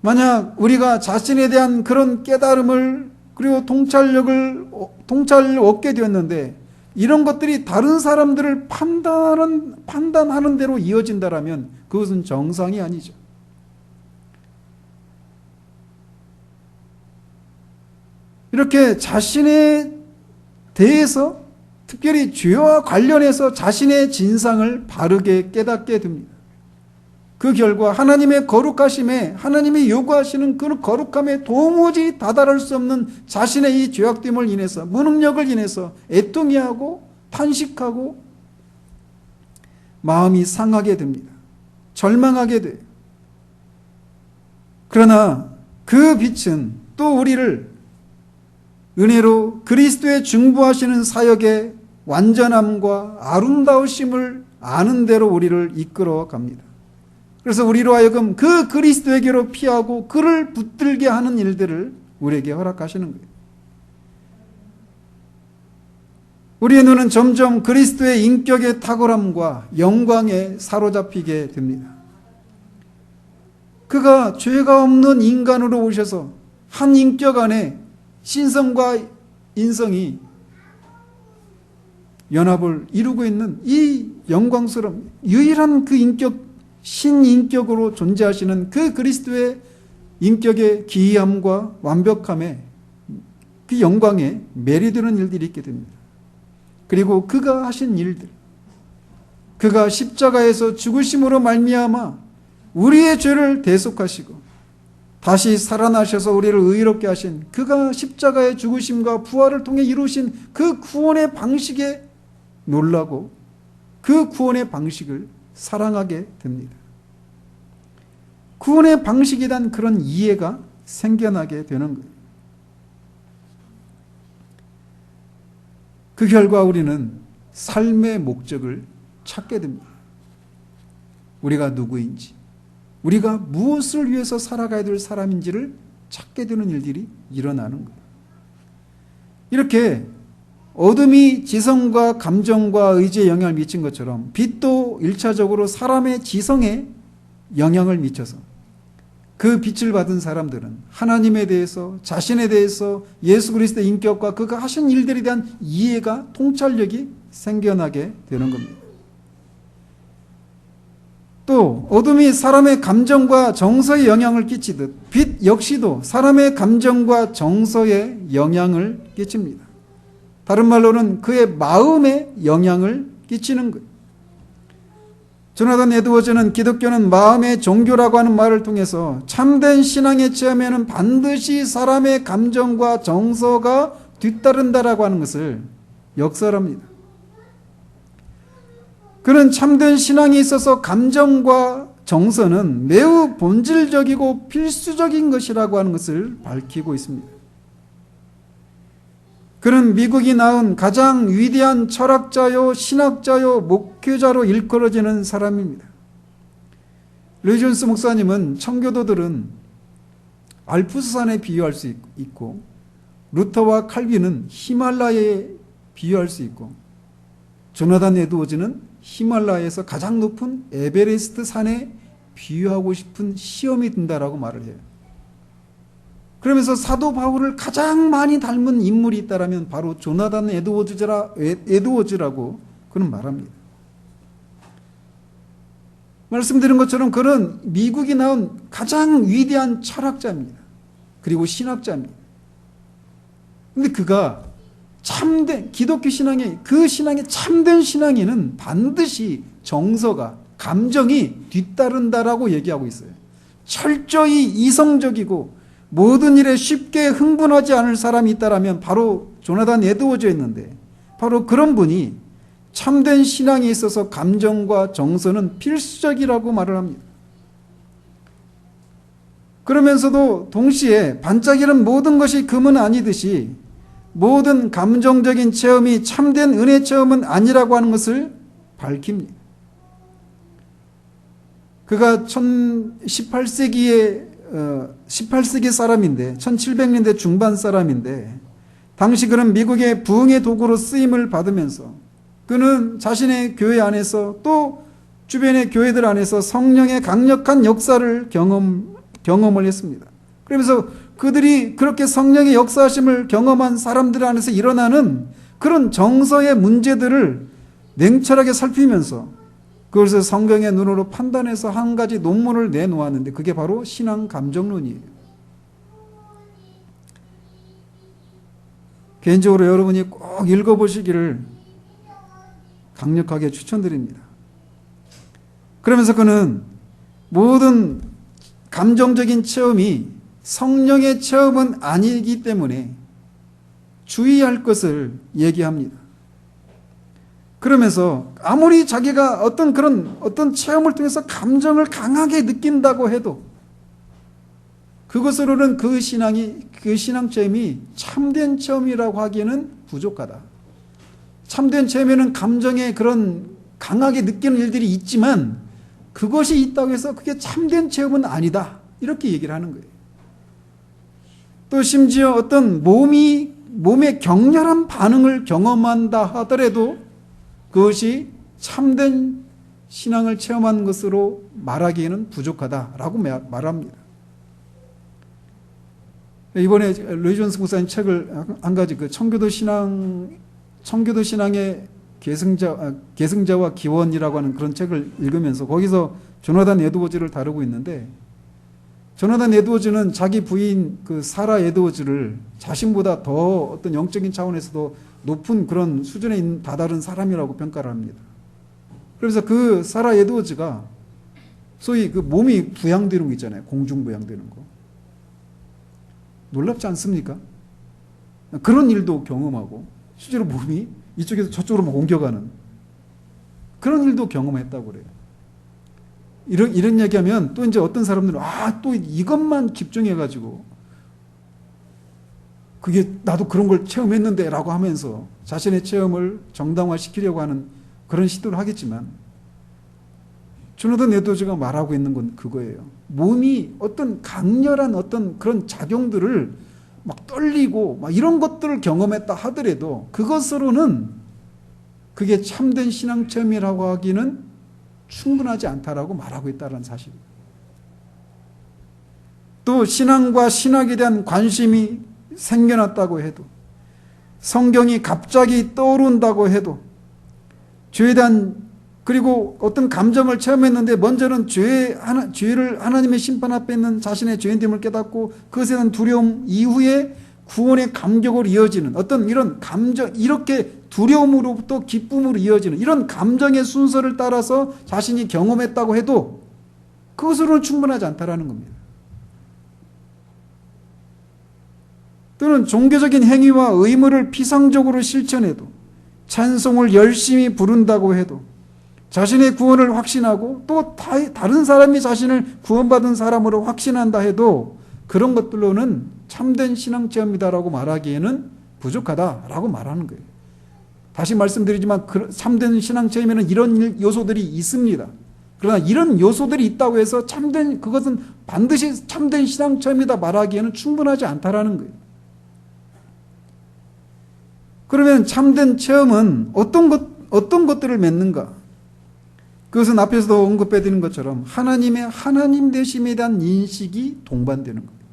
만약 우리가 자신에 대한 그런 깨달음을 그리고 통찰을 얻게 되었는데 이런 것들이 다른 사람들을 판단하는 대로 이어진다면 그것은 정상이 아니죠. 이렇게 자신에 대해서 특별히 죄와 관련해서 자신의 진상을 바르게 깨닫게 됩니다. 그 결과 하나님의 거룩하심에 하나님이 요구하시는 그 거룩함에 도무지 다다를 수 없는 자신의 이 죄악됨을 인해서 무능력을 인해서 애통해하고 탄식하고 마음이 상하게 됩니다. 절망하게 돼요. 그러나 그 빛은 또 우리를 은혜로 그리스도의 중보하시는 사역의 완전함과 아름다우심을 아는 대로 우리를 이끌어 갑니다. 그래서 우리로 하여금 그 그리스도에게로 피하고 그를 붙들게 하는 일들을 우리에게 허락하시는 거예요. 우리의 눈은 점점 그리스도의 인격의 탁월함과 영광에 사로잡히게 됩니다. 그가 죄가 없는 인간으로 오셔서 한 인격 안에 신성과 인성이 연합을 이루고 있는 이 영광스러운 유일한 그 인격, 신인격으로 존재하시는 그 그리스도의 인격의 기이함과 완벽함에 그 영광에 매료되는 일들이 있게 됩니다. 그리고 그가 하신 일들, 그가 십자가에서 죽으심으로 말미암아 우리의 죄를 대속하시고 다시 살아나셔서 우리를 의롭게 하신 그가 십자가의 죽으심과 부활을 통해 이루신 그 구원의 방식에 놀라고 그 구원의 방식을 사랑하게 됩니다. 구원의 방식에 대한 그런 이해가 생겨나게 되는 거예요. 그 결과 우리는 삶의 목적을 찾게 됩니다. 우리가 누구인지, 우리가 무엇을 위해서 살아가야 될 사람인지를 찾게 되는 일들이 일어나는 거예요. 이렇게 어둠이 지성과 감정과 의지에 영향을 미친 것처럼 빛도 1차적으로 사람의 지성에 영향을 미쳐서 그 빛을 받은 사람들은 하나님에 대해서, 자신에 대해서, 예수 그리스도의 인격과 그가 하신 일들에 대한 이해가, 통찰력이 생겨나게 되는 겁니다. 또 어둠이 사람의 감정과 정서에 영향을 끼치듯 빛 역시도 사람의 감정과 정서에 영향을 끼칩니다. 다른 말로는 그의 마음에 영향을 끼치는 거예요. 조나단 에드워즈는 기독교는 마음의 종교라고 하는 말을 통해서 참된 신앙의 체험에는 반드시 사람의 감정과 정서가 뒤따른다라고 하는 것을 역설합니다. 그는 참된 신앙에 있어서 감정과 정서는 매우 본질적이고 필수적인 것이라고 하는 것을 밝히고 있습니다. 그는 미국이 낳은 가장 위대한 철학자요, 신학자요, 목회자로 일컬어지는 사람입니다. 로이 존스 목사님은 청교도들은 알프스산에 비유할 수 있고 루터와 칼빈은 히말라야에 비유할 수 있고 조나단 에드워즈는 히말라야에서 가장 높은 에베레스트 산에 비유하고 싶은 시험이 든다라고 말을 해요. 그러면서 사도 바울을 가장 많이 닮은 인물이 있다면 바로 조나단 에드워즈라고 그는 말합니다. 말씀드린 것처럼 그는 미국이 낳은 가장 위대한 철학자입니다. 그리고 신학자입니다. 그런데 그가 참된 기독교 신앙의 그 신앙의 참된 신앙에는 반드시 정서가 감정이 뒤따른다라고 얘기하고 있어요. 철저히 이성적이고 모든 일에 쉽게 흥분하지 않을 사람이 있다라면 바로 조나단 에드워즈였는데 바로 그런 분이 참된 신앙에 있어서 감정과 정서는 필수적이라고 말을 합니다. 그러면서도 동시에 반짝이는 모든 것이 금은 아니듯이 모든 감정적인 체험이 참된 은혜 체험은 아니라고 하는 것을 밝힙니다. 그가 18세기 사람인데 1700년대 중반 사람인데 당시 그는 미국의 부흥의 도구로 쓰임을 받으면서 그는 자신의 교회 안에서 또 주변의 교회들 안에서 성령의 강력한 역사를 경험을 했습니다. 그러면서 그들이 그렇게 성령의 역사하심을 경험한 사람들 안에서 일어나는 그런 정서의 문제들을 냉철하게 살피면서 그것을 성경의 눈으로 판단해서 한 가지 논문을 내놓았는데 그게 바로 신앙 감정론이에요. 개인적으로 여러분이 꼭 읽어보시기를 강력하게 추천드립니다. 그러면서 그는 모든 감정적인 체험이 성령의 체험은 아니기 때문에 주의할 것을 얘기합니다. 그러면서 아무리 자기가 어떤 체험을 통해서 감정을 강하게 느낀다고 해도 그것으로는 그 신앙 체험이 참된 체험이라고 하기에는 부족하다. 참된 체험에는 감정의 그런 강하게 느끼는 일들이 있지만 그것이 있다고 해서 그게 참된 체험은 아니다. 이렇게 얘기를 하는 거예요. 또 심지어 어떤 몸이 몸의 격렬한 반응을 경험한다 하더라도 그것이 참된 신앙을 체험한 것으로 말하기에는 부족하다라고 말합니다. 이번에 로이 존스 목사님 책을 한 가지 청교도 신앙의 계승자와 기원이라고 하는 그런 책을 읽으면서 거기서 조나단 에드워즈를 다루고 있는데, 조나단 에드워즈는 자기 부인 사라 에드워즈를 자신보다 더 어떤 영적인 차원에서도 높은 그런 수준에 다다른 사람이라고 평가를 합니다. 그래서 그 사라 에드워즈가 소위 몸이 부양되는 거 있잖아요. 공중부양되는 거. 놀랍지 않습니까? 그런 일도 경험하고 실제로 몸이 이쪽에서 저쪽으로 막 옮겨가는 그런 일도 경험했다고 그래요. 이런 얘기하면 또 이제 어떤 사람들은 또 이것만 집중해가지고 그게 나도 그런 걸 체험했는데 라고 하면서 자신의 체험을 정당화시키려고 하는 그런 시도를 하겠지만, 조나단 에드워즈가 말하고 있는 건 그거예요. 몸이 어떤 강렬한 어떤 그런 작용들을 막 떨리고 막 이런 것들을 경험했다 하더라도 그것으로는 그게 참된 신앙 체험이라고 하기는 충분하지 않다라고 말하고 있다는 사실입니다. 또 신앙과 신학에 대한 관심이 생겨났다고 해도, 성경이 갑자기 떠오른다고 해도, 죄에 대한 그리고 어떤 감정을 체험했는데 먼저는 죄를 하나님의 심판 앞에 있는 자신의 죄인됨을 깨닫고 그것에 대한 두려움 이후에 구원의 감격으로 이어지는 어떤 이런 감정, 이렇게 두려움으로부터 기쁨으로 이어지는 이런 감정의 순서를 따라서 자신이 경험했다고 해도 그것으로는 충분하지 않다라는 겁니다. 또는 종교적인 행위와 의무를 피상적으로 실천해도, 찬송을 열심히 부른다고 해도, 자신의 구원을 확신하고 또 다른 사람이 자신을 구원받은 사람으로 확신한다 해도 그런 것들로는 참된 신앙 체험이다라고 말하기에는 부족하다라고 말하는 거예요. 다시 말씀드리지만 참된 신앙 체험에는 이런 요소들이 있습니다. 그러나 이런 요소들이 있다고 해서 그것은 반드시 참된 신앙 체험이다 말하기에는 충분하지 않다라는 거예요. 그러면 참된 체험은 어떤 것들을 맺는가? 그것은 앞에서도 언급해드린 것처럼 하나님의 하나님 되심에 대한 인식이 동반되는 겁니다.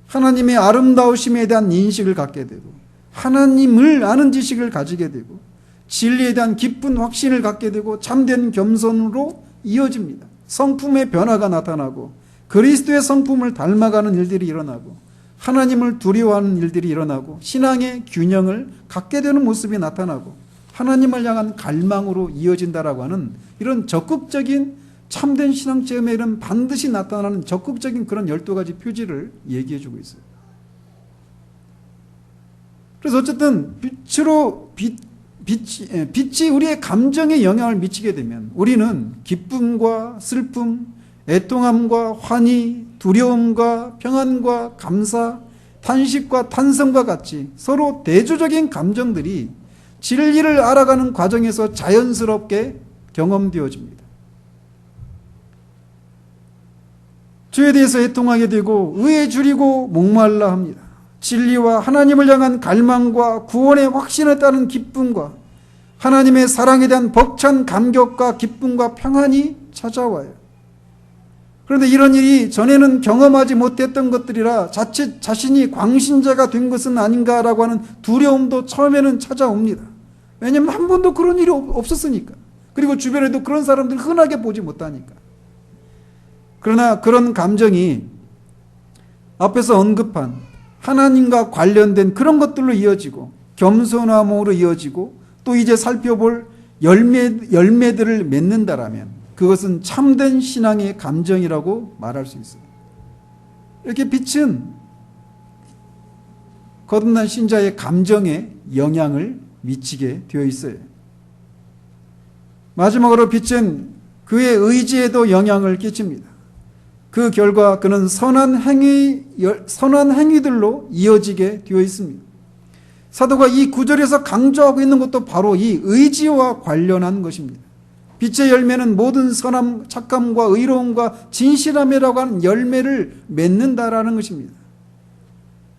하나님의 아름다우심에 대한 인식을 갖게 되고, 하나님을 아는 지식을 가지게 되고, 진리에 대한 깊은 확신을 갖게 되고, 참된 겸손으로 이어집니다. 성품의 변화가 나타나고, 그리스도의 성품을 닮아가는 일들이 일어나고, 하나님을 두려워하는 일들이 일어나고, 신앙의 균형을 갖게 되는 모습이 나타나고, 하나님을 향한 갈망으로 이어진다라고 하는 이런 적극적인 참된 신앙 체험에는 반드시 나타나는 적극적인 그런 12가지 표지를 얘기해 주고 있어요. 그래서 어쨌든 빛이 우리의 감정에 영향을 미치게 되면 우리는 기쁨과 슬픔, 애통함과 환희, 두려움과 평안과 감사, 탄식과 탄성과 같이 서로 대조적인 감정들이 진리를 알아가는 과정에서 자연스럽게 경험되어집니다. 죄에 대해서 애통하게 되고 의에 줄이고 목말라 합니다. 진리와 하나님을 향한 갈망과 구원의 확신에 따른 기쁨과 하나님의 사랑에 대한 벅찬 감격과 기쁨과 평안이 찾아와요. 그런데 이런 일이 전에는 경험하지 못했던 것들이라 자칫 자신이 광신자가 된 것은 아닌가라고 하는 두려움도 처음에는 찾아옵니다. 왜냐하면 한 번도 그런 일이 없었으니까. 그리고 주변에도 그런 사람들 흔하게 보지 못하니까. 그러나 그런 감정이 앞에서 언급한 하나님과 관련된 그런 것들로 이어지고 겸손함으로 이어지고 또 이제 살펴볼 열매들을 맺는다라면 그것은 참된 신앙의 감정이라고 말할 수 있어요. 이렇게 빛은 거듭난 신자의 감정에 영향을 미치게 되어 있어요. 마지막으로 빛은 그의 의지에도 영향을 끼칩니다. 그 결과 그는 선한 행위들로 이어지게 되어 있습니다. 사도가 이 구절에서 강조하고 있는 것도 바로 이 의지와 관련한 것입니다. 빛의 열매는 모든 선함, 착함과 의로움과 진실함이라고 하는 열매를 맺는다라는 것입니다.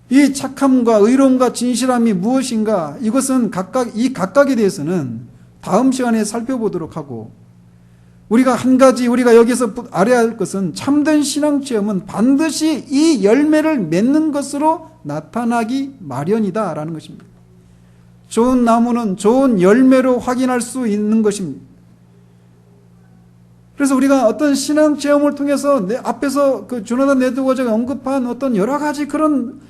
이 착함과 의로움과 진실함이 무엇인가, 이것은 각각에 대해서는 다음 시간에 살펴보도록 하고, 우리가 한 가지 우리가 여기서 알아야 할 것은 참된 신앙 체험은 반드시 이 열매를 맺는 것으로 나타나기 마련이다라는 것입니다. 좋은 나무는 좋은 열매로 확인할 수 있는 것입니다. 그래서 우리가 어떤 신앙 체험을 통해서 앞에서 그 조나단 에드워즈가 언급한 어떤 여러 가지 그런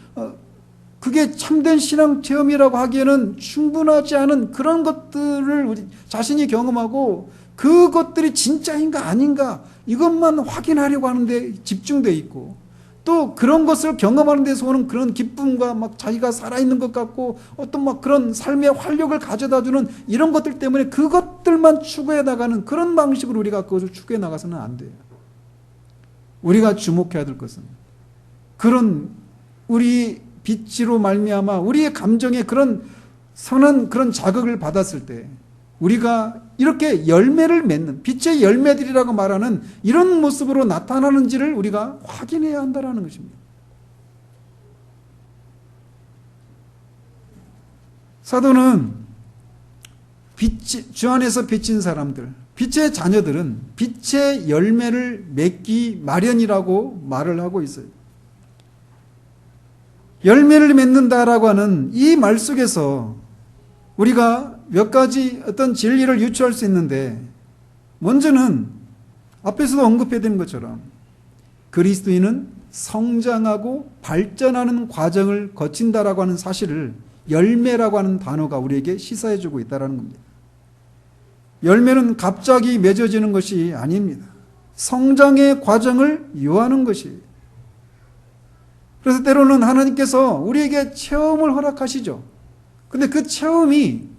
그게 참된 신앙 체험이라고 하기에는 충분하지 않은 그런 것들을 우리 자신이 경험하고 그것들이 진짜인가 아닌가 이것만 확인하려고 하는데 집중되어 있고, 또 그런 것을 경험하는 데서 오는 그런 기쁨과 막 자기가 살아있는 것 같고 어떤 막 그런 삶의 활력을 가져다 주는 이런 것들 때문에 그것들만 추구해 나가는 그런 방식으로 우리가 그것을 추구해 나가서는 안 돼요. 우리가 주목해야 될 것은 그런 우리 빛으로 말미암아 우리의 감정에 그런 선한 그런 자극을 받았을 때 우리가 이렇게 열매를 맺는 빛의 열매들이라고 말하는 이런 모습으로 나타나는지를 우리가 확인해야 한다는 것입니다. 사도는 주 안에서 비친 사람들, 빛의 자녀들은 빛의 열매를 맺기 마련이라고 말을 하고 있어요. 열매를 맺는다라고 하는 이 말 속에서 우리가 몇 가지 어떤 진리를 유추할 수 있는데, 먼저는 앞에서도 언급해드린 것처럼 그리스도인은 성장하고 발전하는 과정을 거친다라고 하는 사실을 열매라고 하는 단어가 우리에게 시사해주고 있다는 겁니다. 열매는 갑자기 맺어지는 것이 아닙니다. 성장의 과정을 요하는 것이에요. 그래서 때로는 하나님께서 우리에게 체험을 허락하시죠. 근데 그 체험이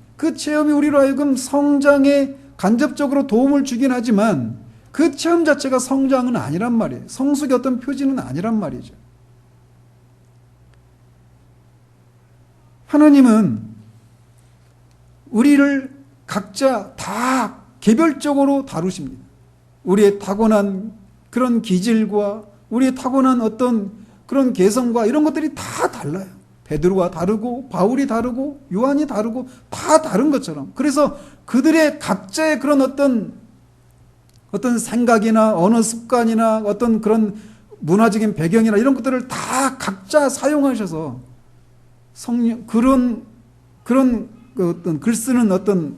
우리로 하여금 성장에 간접적으로 도움을 주긴 하지만 그 체험 자체가 성장은 아니란 말이에요. 성숙의 어떤 표지는 아니란 말이죠. 하나님은 우리를 각자 다 개별적으로 다루십니다. 우리의 타고난 그런 기질과 우리의 타고난 어떤 그런 개성과 이런 것들이 다 달라요. 베드로가 다르고 바울이 다르고 요한이 다르고 다 다른 것처럼, 그래서 그들의 각자의 그런 어떤 생각이나 언어 습관이나 어떤 그런 문화적인 배경이나 이런 것들을 다 각자 사용하셔서 그런 어떤 글 쓰는 어떤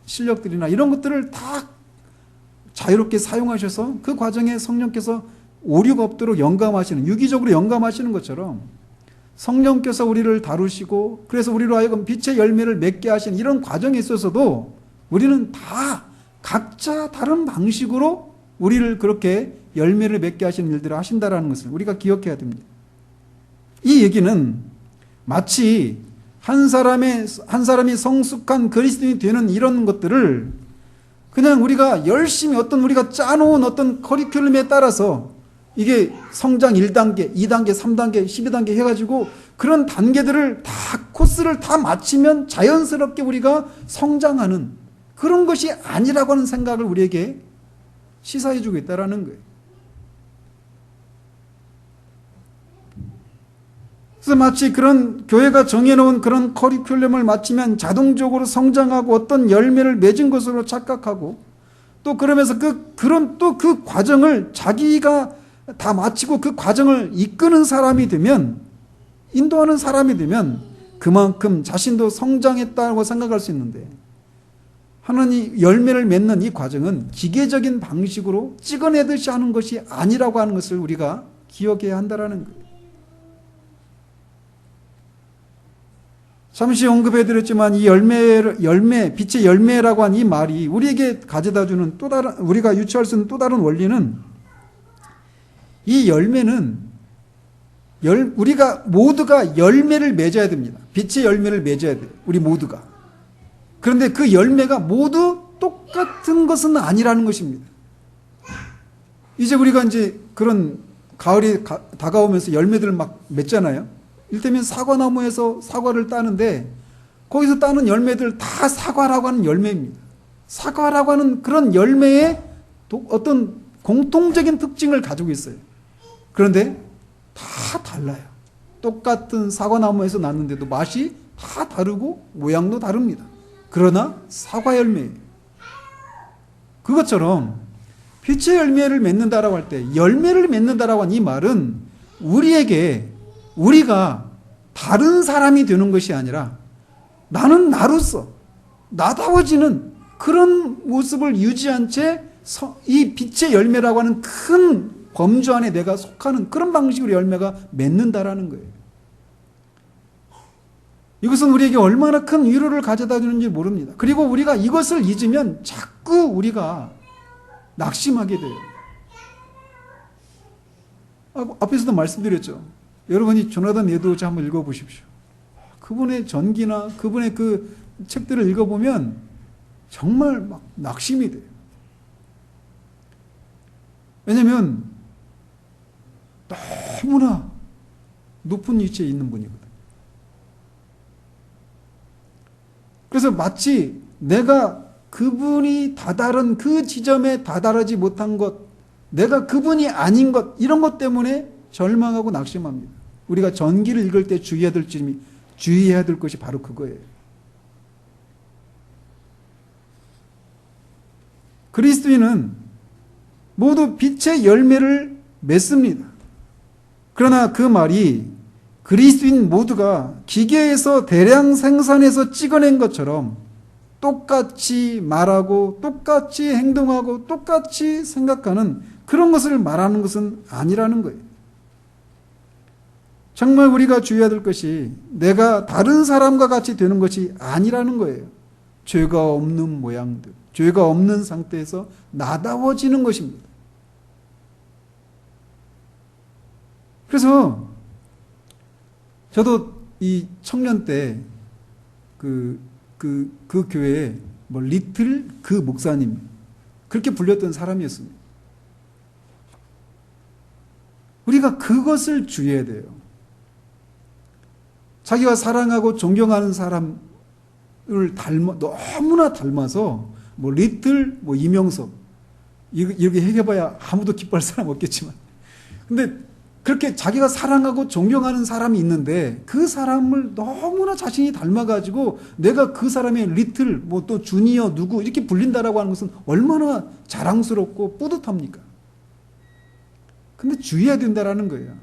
실력들이나 이런 것들을 다 자유롭게 사용하셔서 그 과정에 성령께서 오류가 없도록 영감하시는, 유기적으로 영감하시는 것처럼 성령께서 우리를 다루시고 그래서 우리로 하여금 빛의 열매를 맺게 하신 이런 과정에 있어서도 우리는 다 각자 다른 방식으로 우리를 그렇게 열매를 맺게 하시는 일들을 하신다는 것을 우리가 기억해야 됩니다. 이 얘기는 마치 한 사람이 성숙한 그리스도인이 되는 이런 것들을 그냥 우리가 열심히 우리가 짜놓은 어떤 커리큘럼에 따라서 이게 성장 1단계, 2단계, 3단계, 12단계 해가지고 그런 단계들을 다 코스를 다 마치면 자연스럽게 우리가 성장하는 그런 것이 아니라고 하는 생각을 우리에게 시사해주고 있다는 거예요. 그래서 마치 그런 교회가 정해놓은 그런 커리큘럼을 마치면 자동적으로 성장하고 어떤 열매를 맺은 것으로 착각하고, 또 그러면서 그 과정을 자기가 다 마치고 그 과정을 이끄는 사람이 되면, 인도하는 사람이 되면 그만큼 자신도 성장했다고 생각할 수 있는데, 하나님 열매를 맺는 이 과정은 기계적인 방식으로 찍어내듯이 하는 것이 아니라고 하는 것을 우리가 기억해야 한다는 거예요. 잠시 언급해드렸지만 이 빛의 열매라고 한 이 말이 우리에게 가져다주는 우리가 유추할 수 있는 또 다른 원리는, 이 열매는 우리가 모두가 열매를 맺어야 됩니다. 빛의 열매를 맺어야 돼요. 우리 모두가. 그런데 그 열매가 모두 똑같은 것은 아니라는 것입니다. 이제 우리가 그런 가을이 다가오면서 열매들을 막 맺잖아요. 이를테면 사과나무에서 사과를 따는데 거기서 따는 열매들 다 사과라고 하는 열매입니다. 사과라고 하는 그런 열매의 어떤 공통적인 특징을 가지고 있어요. 그런데 다 달라요. 똑같은 사과나무에서 났는데도 맛이 다 다르고 모양도 다릅니다. 그러나 사과 열매예요. 그것처럼 빛의 열매를 맺는다라고 할 때, 열매를 맺는다라고 한 이 말은 우리가 다른 사람이 되는 것이 아니라 나는 나로서 나다워지는 그런 모습을 유지한 채 이 빛의 열매라고 하는 큰 범주 안에 내가 속하는 그런 방식으로 열매가 맺는다라는 거예요. 이것은 우리에게 얼마나 큰 위로를 가져다 주는지 모릅니다. 그리고 우리가 이것을 잊으면 자꾸 우리가 낙심하게 돼요. 앞에서도 말씀드렸죠. 여러분이 조나단 에드워즈 한번 읽어보십시오. 그분의 전기나 그분의 그 책들을 읽어보면 정말 막 낙심이 돼요. 왜냐하면 너무나 높은 위치에 있는 분이거든요. 그래서 마치 내가 그분이 다다른 그 지점에 다다르지 못한 것, 내가 그분이 아닌 것, 이런 것 때문에 절망하고 낙심합니다. 우리가 전기를 읽을 때 주의해야 될 것이 바로 그거예요. 그리스도인은 모두 빛의 열매를 맺습니다. 그러나 그 말이 그리스도인 모두가 기계에서 대량 생산해서 찍어낸 것처럼 똑같이 말하고 똑같이 행동하고 똑같이 생각하는 그런 것을 말하는 것은 아니라는 거예요. 정말 우리가 주의해야 될 것이 내가 다른 사람과 같이 되는 것이 아니라는 거예요. 죄가 없는 모양들, 죄가 없는 상태에서 나다워지는 것입니다. 그래서 저도 이 청년 때 그 교회에 리틀 그 목사님 그렇게 불렸던 사람이었습니다. 우리가 그것을 주의해야 돼요. 자기가 사랑하고 존경하는 사람을 너무나 닮아서 리틀 이명석 이렇게 얘기해봐야 아무도 기뻐할 사람 없겠지만, 근데 그렇게 자기가 사랑하고 존경하는 사람이 있는데 그 사람을 너무나 자신이 닮아가지고 내가 그 사람의 리틀 또 주니어 누구 이렇게 불린다라고 하는 것은 얼마나 자랑스럽고 뿌듯합니까? 근데 주의해야 된다라는 거예요.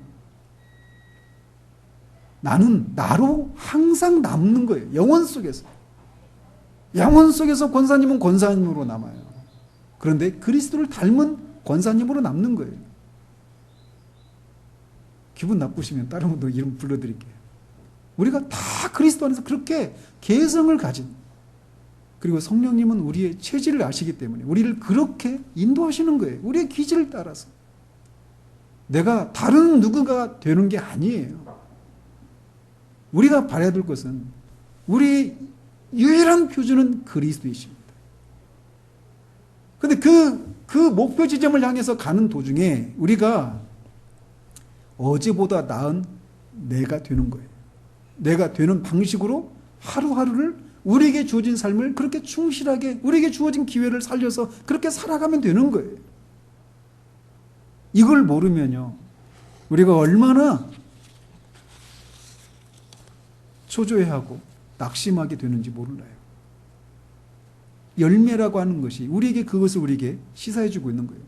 나는 나로 항상 남는 거예요. 영혼 속에서. 영혼 속에서 권사님은 권사님으로 남아요. 그런데 그리스도를 닮은 권사님으로 남는 거예요. 기분 나쁘시면 다른 분도 이름 불러드릴게요. 우리가 다 그리스도 안에서 그렇게 개성을 가진, 그리고 성령님은 우리의 체질을 아시기 때문에 우리를 그렇게 인도하시는 거예요. 우리의 기질을 따라서. 내가 다른 누구가 되는 게 아니에요. 우리가 바라야 될 것은 우리 유일한 표준은 그리스도이십니다. 그런데 그 목표 지점을 향해서 가는 도중에 우리가 어제보다 나은 내가 되는 거예요. 내가 되는 방식으로 하루하루를 우리에게 주어진 삶을 그렇게 충실하게 우리에게 주어진 기회를 살려서 그렇게 살아가면 되는 거예요. 이걸 모르면요, 우리가 얼마나 초조해하고 낙심하게 되는지 몰라요. 열매라고 하는 것이 그것을 우리에게 시사해주고 있는 거예요.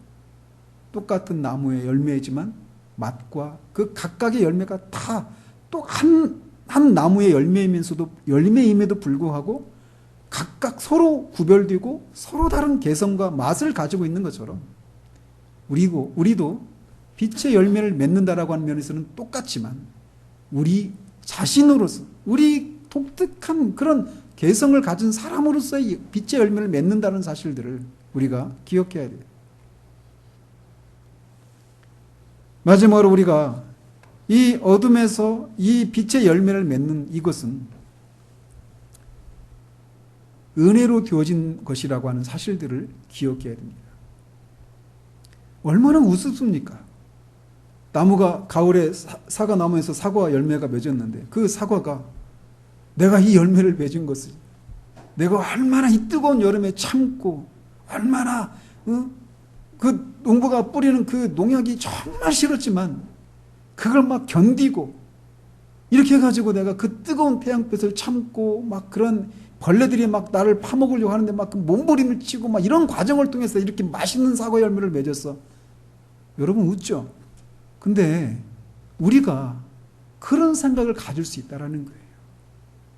똑같은 나무의 열매이지만 맛과 그 각각의 열매가 다 또 한 나무의 열매임에도 불구하고 각각 서로 구별되고 서로 다른 개성과 맛을 가지고 있는 것처럼 우리도 빛의 열매를 맺는다라고 하는 면에서는 똑같지만 우리 자신으로서 우리 독특한 그런 개성을 가진 사람으로서의 빛의 열매를 맺는다는 사실들을 우리가 기억해야 돼요. 마지막으로 우리가 이 어둠에서 이 빛의 열매를 맺는 이것은 은혜로 되어진 것이라고 하는 사실들을 기억해야 됩니다. 얼마나 우습습니까? 나무가 가을에 사과나무에서 사과 열매가 맺었는데 그 사과가 내가 이 열매를 맺은 것을 내가 얼마나 이 뜨거운 여름에 참고 얼마나 그 농부가 뿌리는 그 농약이 정말 싫었지만 그걸 막 견디고 이렇게 해가지고 내가 그 뜨거운 태양볕을 참고 막 그런 벌레들이 막 나를 파먹으려고 하는데 막 그 몸부림을 치고 막 이런 과정을 통해서 이렇게 맛있는 사과 열매를 맺었어. 여러분 웃죠? 근데 우리가 그런 생각을 가질 수 있다라는 거예요.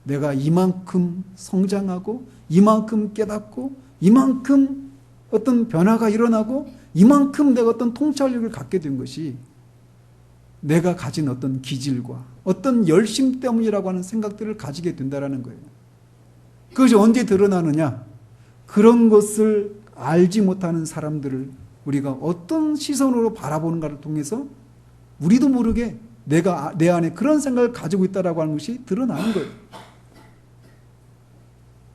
내가 이만큼 성장하고 이만큼 깨닫고 이만큼 어떤 변화가 일어나고 이만큼 내가 어떤 통찰력을 갖게 된 것이 내가 가진 어떤 기질과 어떤 열심 때문이라고 하는 생각들을 가지게 된다는 거예요. 그것이 언제 드러나느냐? 그런 것을 알지 못하는 사람들을 우리가 어떤 시선으로 바라보는가를 통해서 우리도 모르게 내가 내 안에 그런 생각을 가지고 있다라고 하는 것이 드러나는 거예요.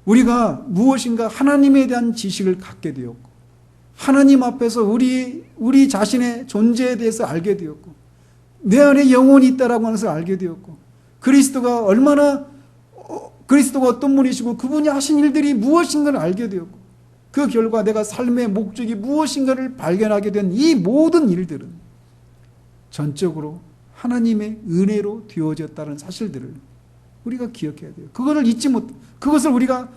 우리가 무엇인가 하나님에 대한 지식을 갖게 되었고 하나님 앞에서 우리 자신의 존재에 대해서 알게 되었고 내 안에 영혼이 있다라고 하는 것을 알게 되었고 그리스도가 어떤 분이시고 그분이 하신 일들이 무엇인가를 알게 되었고 그 결과 내가 삶의 목적이 무엇인가를 발견하게 된 이 모든 일들은 전적으로 하나님의 은혜로 되어졌다는 사실들을 우리가 기억해야 돼요. 그것을 우리가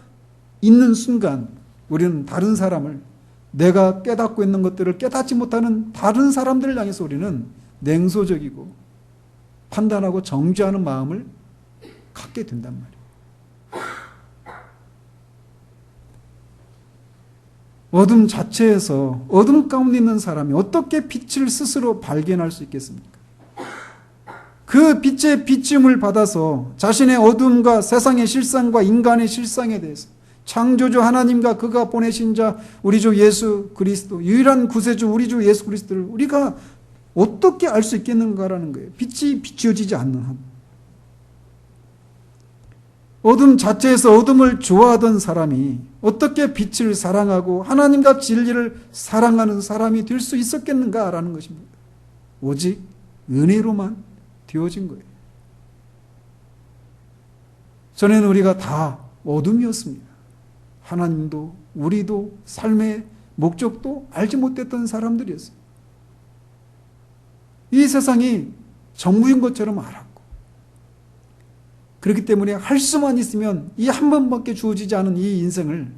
잊는 순간 우리는 다른 사람을 내가 깨닫고 있는 것들을 깨닫지 못하는 다른 사람들을 향해서 우리는 냉소적이고 판단하고 정죄하는 마음을 갖게 된단 말이에요. 어둠 자체에서 어둠 가운데 있는 사람이 어떻게 빛을 스스로 발견할 수 있겠습니까? 그 빛의 비춤을 받아서 자신의 어둠과 세상의 실상과 인간의 실상에 대해서 창조주 하나님과 그가 보내신 자 우리 주 예수 그리스도 유일한 구세주 우리 주 예수 그리스도를 우리가 어떻게 알 수 있겠는가라는 거예요. 빛이 비추어지지 않는 한. 어둠 자체에서 어둠을 좋아하던 사람이 어떻게 빛을 사랑하고 하나님과 진리를 사랑하는 사람이 될 수 있었겠는가라는 것입니다. 오직 은혜로만 되어진 거예요. 전에는 우리가 다 어둠이었습니다. 하나님도 우리도 삶의 목적도 알지 못했던 사람들이었어요. 이 세상이 전부인 것처럼 알았고 그렇기 때문에 할 수만 있으면 이 한 번밖에 주어지지 않은 이 인생을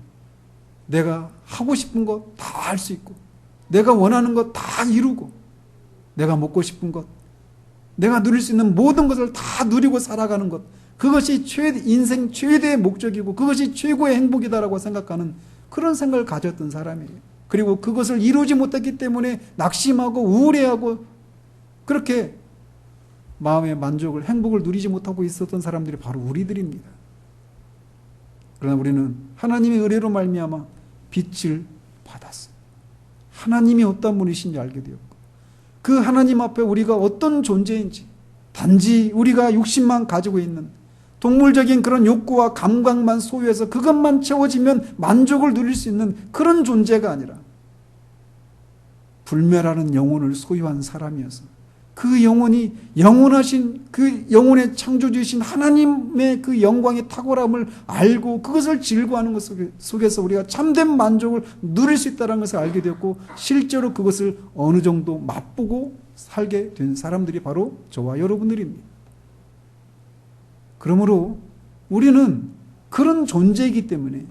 내가 하고 싶은 것 다 할 수 있고 내가 원하는 것 다 이루고 내가 먹고 싶은 것 내가 누릴 수 있는 모든 것을 다 누리고 살아가는 것 그것이 인생 최대의 목적이고 그것이 최고의 행복이다라고 생각하는 그런 생각을 가졌던 사람이에요. 그리고 그것을 이루지 못했기 때문에 낙심하고 우울해하고 그렇게 마음의 만족을 행복을 누리지 못하고 있었던 사람들이 바로 우리들입니다. 그러나 우리는 하나님의 은혜로 말미암아 빛을 받았어요. 하나님이 어떤 분이신지 알게 되었고 그 하나님 앞에 우리가 어떤 존재인지 단지 우리가 육신만 가지고 있는 동물적인 그런 욕구와 감각만 소유해서 그것만 채워지면 만족을 누릴 수 있는 그런 존재가 아니라 불멸하는 영혼을 소유한 사람이어서 그 영혼이 영원하신 그 영혼의 창조주이신 하나님의 그 영광의 탁월함을 알고 그것을 즐거워하는 것 속에서 우리가 참된 만족을 누릴 수 있다는 것을 알게 되었고 실제로 그것을 어느 정도 맛보고 살게 된 사람들이 바로 저와 여러분들입니다. 그러므로 우리는 그런 존재이기 때문에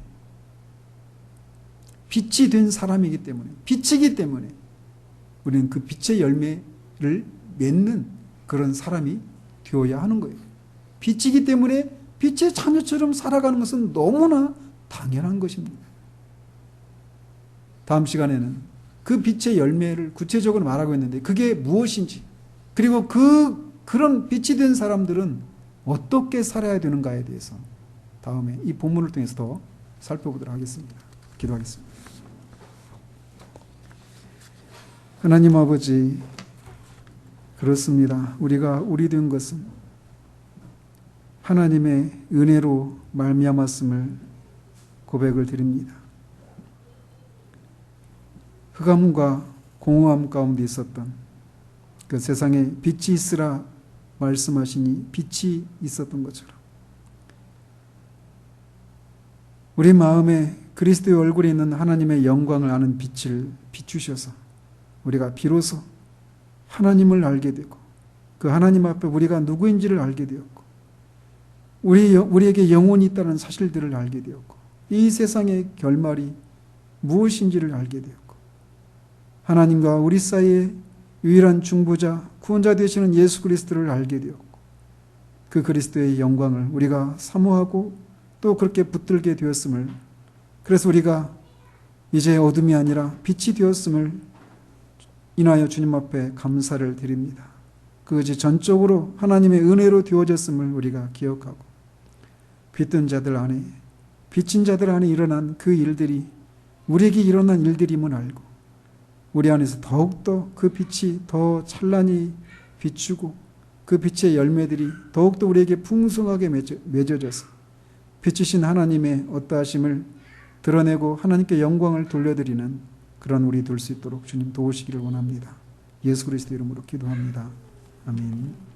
빛이 된 사람이기 때문에 빛이기 때문에 우리는 그 빛의 열매를 맺는 그런 사람이 되어야 하는 거예요. 빛이기 때문에 빛의 자녀처럼 살아가는 것은 너무나 당연한 것입니다. 다음 시간에는 그 빛의 열매를 구체적으로 말하고 있는데 그게 무엇인지 그리고 그런 빛이 된 사람들은 어떻게 살아야 되는가에 대해서 다음에 이 본문을 통해서 더 살펴보도록 하겠습니다. 기도하겠습니다. 하나님 아버지 그렇습니다. 우리가 우리 된 것은 하나님의 은혜로 말미암았음을 고백을 드립니다. 흑암과 공허함 가운데 있었던 그 세상에 빛이 있으라 말씀하시니 빛이 있었던 것처럼 우리 마음에 그리스도의 얼굴에 있는 하나님의 영광을 아는 빛을 비추셔서 우리가 비로소 하나님을 알게 되고 그 하나님 앞에 우리가 누구인지를 알게 되었고 우리에게 영혼이 있다는 사실들을 알게 되었고, 이 세상의 결말이 무엇인지를 알게 되었고, 하나님과 우리 사이에 유일한 중보자, 구원자 되시는 예수 그리스도를 알게 되었고, 그 그리스도의 영광을 우리가 사모하고 또 그렇게 붙들게 되었음을, 그래서 우리가 이제 어둠이 아니라 빛이 되었음을 인하여 주님 앞에 감사를 드립니다. 그것이 전적으로 하나님의 은혜로 되어졌음을 우리가 기억하고, 빛든 자들 안에, 비친 자들 안에 일어난 그 일들이 우리에게 일어난 일들임을 알고, 우리 안에서 더욱더 그 빛이 더 찬란히 비추고 그 빛의 열매들이 더욱더 우리에게 풍성하게 맺어져서 빛이신 하나님의 어떠하심을 드러내고 하나님께 영광을 돌려드리는 그런 우리 될 수 있도록 주님 도우시기를 원합니다. 예수 그리스도 이름으로 기도합니다. 아멘.